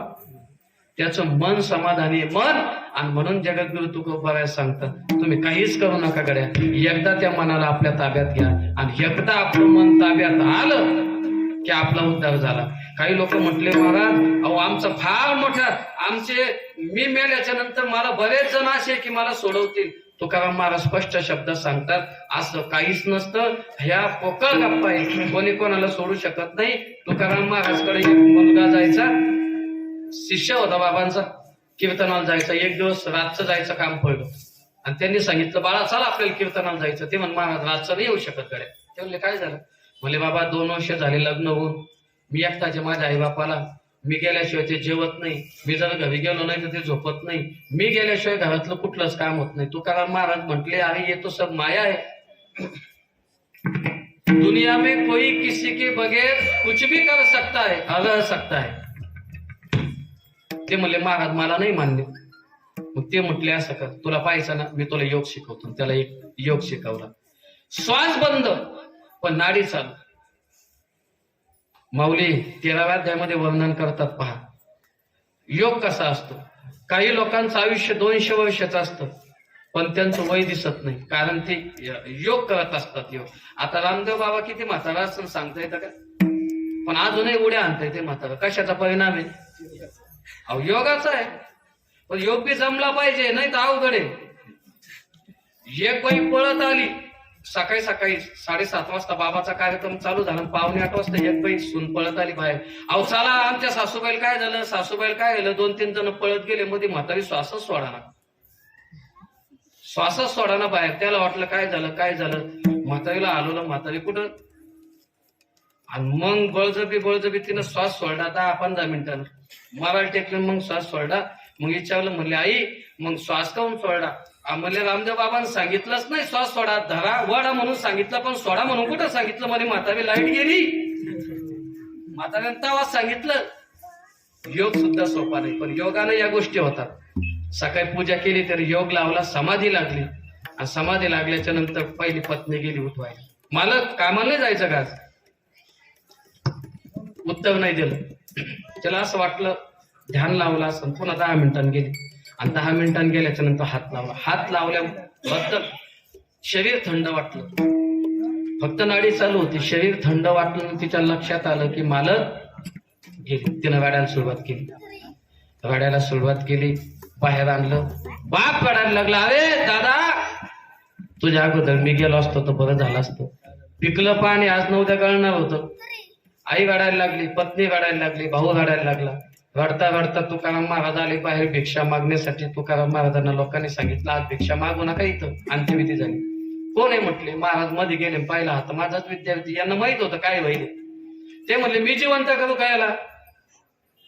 त्याचं मन समाधानी आहे, मन. आणि म्हणून जगद्गुरु तुकोबाराय सांगतात, तुम्ही काहीच करू नका गड्या, एकदा त्या मनाला आपल्या ताब्यात घ्या, आणि एकदा आपलं मन ताब्यात आलं की आपला उद्धार झाला. काही लोक म्हटले, महाराज अहो आमचं फार मोठा, आमचे मी मेल्याच्या नंतर मला बरेच जण असे की मला सोडवतील. तुकाराम महाराज स्पष्ट शब्दात सांगतात, असं काहीच नसतं, ह्या पोकळ गप्पा आहे, कोणी कोणाला सोडू शकत नाही. तुकाराम महाराजकडे एक मुलगा जायचा, शिष्य होता बाबांचा, कीर्तनाला जायचा. एक दिवस रातचं जायचं काम पडलं आणि त्यांनी सांगितलं, बाळा चला आपल्याला कीर्तनाला जायचं. ते म्हण, महाराज रातचं नाही येऊ शकत गड्या. ते म्हणले काय झालं? म्हणले बाबा 2 वर्ष झाले लग्न होऊन, मी एकटाचे माझ्या आई बापाला, मी गेल्याशिवाय ते जेवत नाही, मी जर घरी गेलो नाही तर ते झोपत नाही, मी गेल्याशिवाय घरातलं कुठलंच काम होत नाही. तुकाराम महाराज म्हटले, अरे ये तो सब माया है, दुनिया में कोई किसी के बगैर कुछ भी कर सकता है, रह सकता है. ते म्हणले, महाराज मला नाही मान्य. मग ते म्हटले, असं कर, तुला पाहायचं ना, मी तुला योग शिकवतो. त्याला एक योग शिकवला, श्वास बंद पण नाडी चालू. माऊली 13व्या अध्यायामध्ये वर्णन करतात, पहा योग कसा असतो. काही लोकांचं आयुष्य 200 वर्षाचं असतं पण त्यांचं वय दिसत नाही, कारण ते योग करत असतात. योग. आता रामदेव बाबा किती म्हातारा असं सांगता येतं का? पण अजूनही उड्या आणता येते म्हातारा. कशाचा परिणाम आहे? अहो योगाचा आहे. पण योग बी जमला पाहिजे, नाही तर अवघड आहे. एक बाई पळत आली सकाळी 7:30 वाजता बाबाचा कार्यक्रम चालू झाला, 7:45 वाजता एक बाई सून पळत आली बाहेर. अहो चला, आमच्या सासूबाईला काय झालं, सासूबाईला काय झालं. 2-3 जण पळत गेले, मध्ये म्हातारी श्वासच सोडाना बाहेर. त्याला वाटलं काय झालं. म्हातारीला हलवलं, म्हातारी कुठं, आणि मग बळजबी तिनं श्वास सोडला. 10-15 मिनिटांना मारायला टेकलं, मग श्वास सोडला. मग विचारलं, म्हणले आई मग श्वास काऊन सोडला? म्हणले, रामदेव बाबांनी सांगितलंच नाही श्वास सोडा, धरा वडा म्हणून सांगितलं, पण सोडा म्हणून कुठं सांगितलं. मध्ये म्हातारी लाईट गेली, म्हाताऱ्यानं तेव्हा सांगितलं. योग सुद्धा सोपा नाही, पण योगानं या गोष्टी होतात. सकाळी पूजा केली तर योग लावला, समाधी लागली, आणि समाधी लागल्याच्या नंतर पहिली पत्नी गेली उठवायला, मला कामाला नाही जायचं का? उत्तर नाही दिलं. त्याला असं वाटलं, ध्यान लावलं असं, पुन्हा 10 मिनिटांनी गेली, आणि 10 मिनिटांनी गेल्याच्या नंतर हात लावल्याबद्दल शरीर थंड वाटलं. फक्त नाडी चालू होती, शरीर थंड वाटलं. तिच्या लक्षात आलं की मालक गेली. तिनं गाड्याला सुरुवात केली, बाहेर आणलं. बाप रडायला लागला, अरे दादा तुझ्या अगोदर मी गेलो असतो तर बरं झालं असतं, पिकलं पाणी आज नव्हत्या कळणार होतं. आई रडायला लागली, पत्नी रडायला लागली, भाऊ रडायला लागला. रडता तुकाराम महाराज आले बाहेर भिक्षा मागण्यासाठी. तुकाराम महाराजांना लोकांनी सांगितलं, आज भिक्षा मागू नका, इथं अंत्यविधी झाली. कोण आहे म्हटले? महाराज मध्ये गेले, पाहिला हात माझाच विद्यार्थी. यांना माहित होतं काय होईल. ते म्हणले, मी जिवंत करू कायला?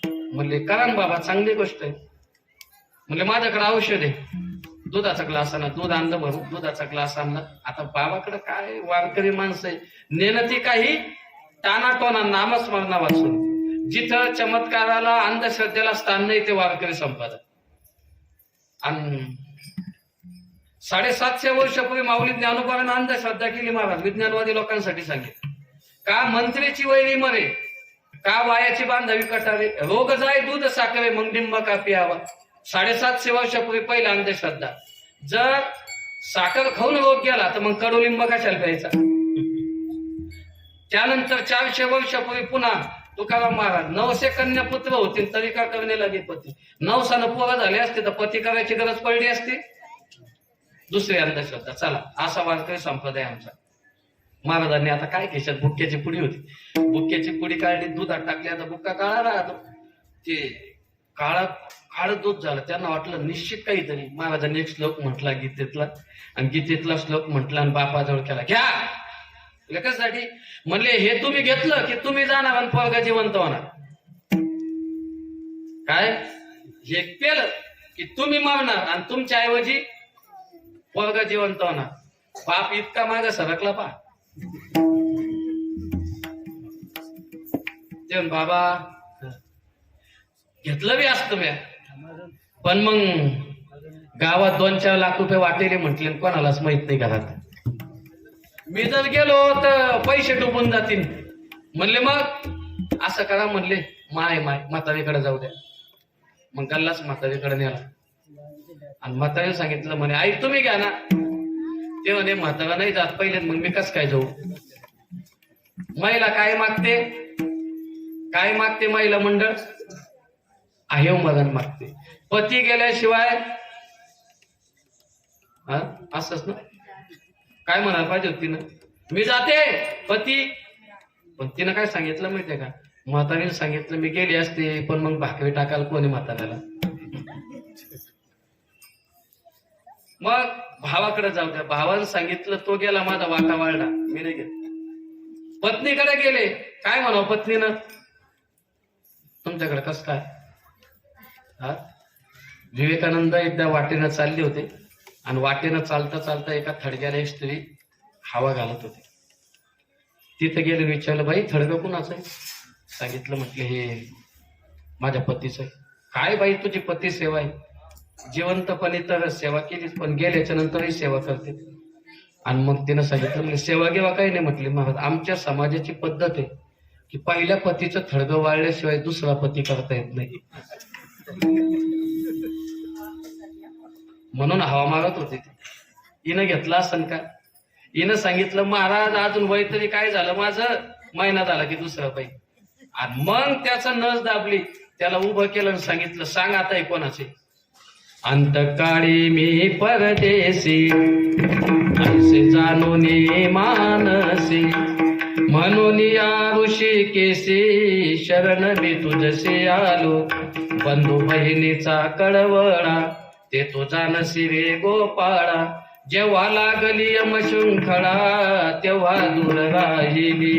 म्हणले, करा ना बाबा, चांगली गोष्ट आहे. म्हणले, माझ्याकडे औषध आहे. दुधाचा ग्लास आणला, दूध आणलं भरून, दुधाचा ग्लास आणला. आता बाबाकडे काय वारकरी माणसं आहे, नेणती काही टानाटोना नामस्मरणा वाचून. जिथं चमत्काराला अंधश्रद्धेला स्थान नाही ते वारकरी संपादक. आणि 750 वर्षापूर्वी माऊली ज्ञानोबाने अंधश्रद्धा केली महाराज, विज्ञानवादी लोकांसाठी सांगितलं. का मंत्रीची वैरी मरे, का वायाची बांधावी कटावे, रोग जाय दूध साखरे मग डिंब का प्यावा. 750 वर्षापूर्वी पहिला अंधश्रद्धा. जर साखर खाऊन रोग गेला तर मग कडुलिंब कशाला प्यायचा. त्यानंतर 400 वर्षापूर्वी पुन्हा तुकाराम महाराज, 900 कन्या पुत्र होतील तरी का करणे लागे पती. 900 पोरं झाले असते तर पती करायची गरज पडली असती. दुसरी अंधश्रद्धा. चला, असा वारकरी संप्रदाय आमचा. महाराजांनी आता काय केशात बुक्क्याची पुडी होती, बुक्क्याची पुडी काढली, दुधात टाकली. आता बुक्का काळा राहतो, ते काळं दूध झालं. त्यांना वाटलं निश्चित काहीतरी. महाराजांनी एक श्लोक म्हटला गीतेतला, आणि गीतेतला श्लोक म्हटला आणि बापाजवळ केला, घ्या. कशासाठी? म्हणले, हे तुम्ही घेतलं की तुम्ही जाणार आणि पोरगा जिवंत होणार. काय हे केलं की तुम्ही मावणार आणि तुमच्या ऐवजी पोरगा जिवंत होणार. बाप इतका माग सरकला पा ते बाबा घेतलं बी असतं म्या, पण मग गावात 2-4 लाख रुपये वाटेले म्हटले कोणालाच माहित नाही घरात. मी जर गेलो तर पैसे डुबून जातील म्हणले. मग असं करा म्हणले, माय म्हातारीकडे जाऊ द्या. मग गल्लाच म्हातारीकडे नेला आणि म्हातारीने सांगितलं म्हणे आई तुम्ही घ्या ना. ते म्हणे म्हातारा नाही जात पहिले, मग मी कस काय जाऊ. महिला काय मागते महिला मंडळ आहे मरण मागते. पती गेल्याशिवाय असंच ना काय म्हणायला पाहिजे होती ना, मी जाते पती. पण तिनं काय सांगितलं माहितीये का, म्हातारीने सांगितलं मी गेली असते पण मग भाकरी टाकायला कोणी म्हाताऱ्याला. मग भावाकडे जाऊ द्या. भावानं सांगितलं तो गेला, माझा वाटा वाळला, मी नाही गेलो. पत्नीकडे गेले, काय म्हणावं पत्नीनं, तुमच्याकडे कस काय. विवेकानंद एकदा वाटेनं चालले होते आणि वाटेनं चालता चालता एका थडग्याला एक स्त्री हवा घालत होती. तिथे गेले, विचारलं बाई थडगं कुणाचं आहे. सांगितलं, म्हटलं हे माझ्या पतीचं आहे. काय बाई तुझी पती सेवा आहे, जिवंतपणे तर सेवा केलीच पण गेल्याच्या नंतरही सेवा करते. आणि मग तिनं सांगितलं म्हणजे सेवा गेवा काही नाही. म्हटली महाराज आमच्या समाजाची पद्धत आहे की पहिल्या पतीचं थडगं वाळल्याशिवाय दुसरा पती करता येत नाही. म्हणून हवा मारत होते. हिनं घेतला असन का. हिनं सांगितलं महाराज अजून वय तरी काय झालं माझं, महिना झाला की दुसरा बाई. आणि मग त्याचा नस दाबली, त्याला उभं केलं आणि सांगितलं सांग आता कोणाचे. अंतकाळी मी परदेशी असे जाणून मानसी, म्हणून या ऋषिकेशी शरण मी तुझसे आलो. बंधू बहिणीचा कळवळा ते तुझा नसिरे गोपाळा. जेव्हा लागली यमशृंखळा तेव्हा दूर राहिली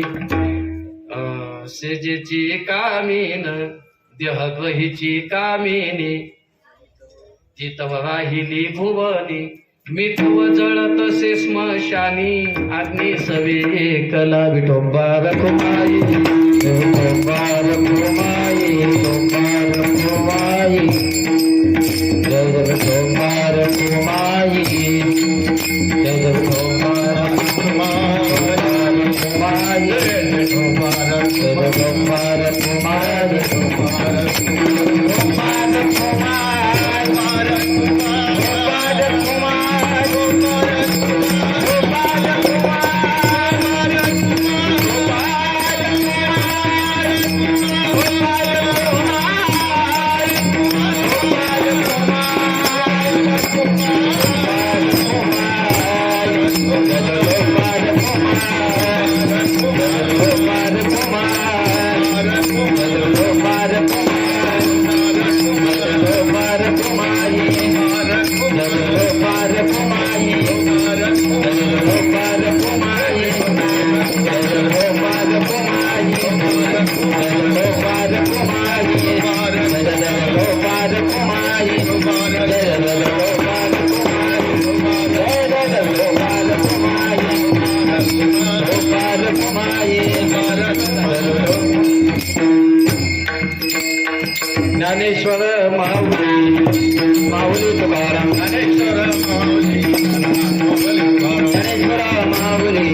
सेजेची कामीन, देहग्रहीची कामिनी. ती तव राहिली भुवनी, मी तव जळतसे स्मशानी. अग्नी सवे कला विठोबा रखुमाई, विठोबा रखुमाई, विठोबा रखुमाई, जय विठोबा रखुमाई, जय विठोबा रखुमाई, विठोबा ज्ञानेश्वर माऊली माऊली तुकाराम, ज्ञानेश्वर माऊली ज्ञानेश्वर माऊली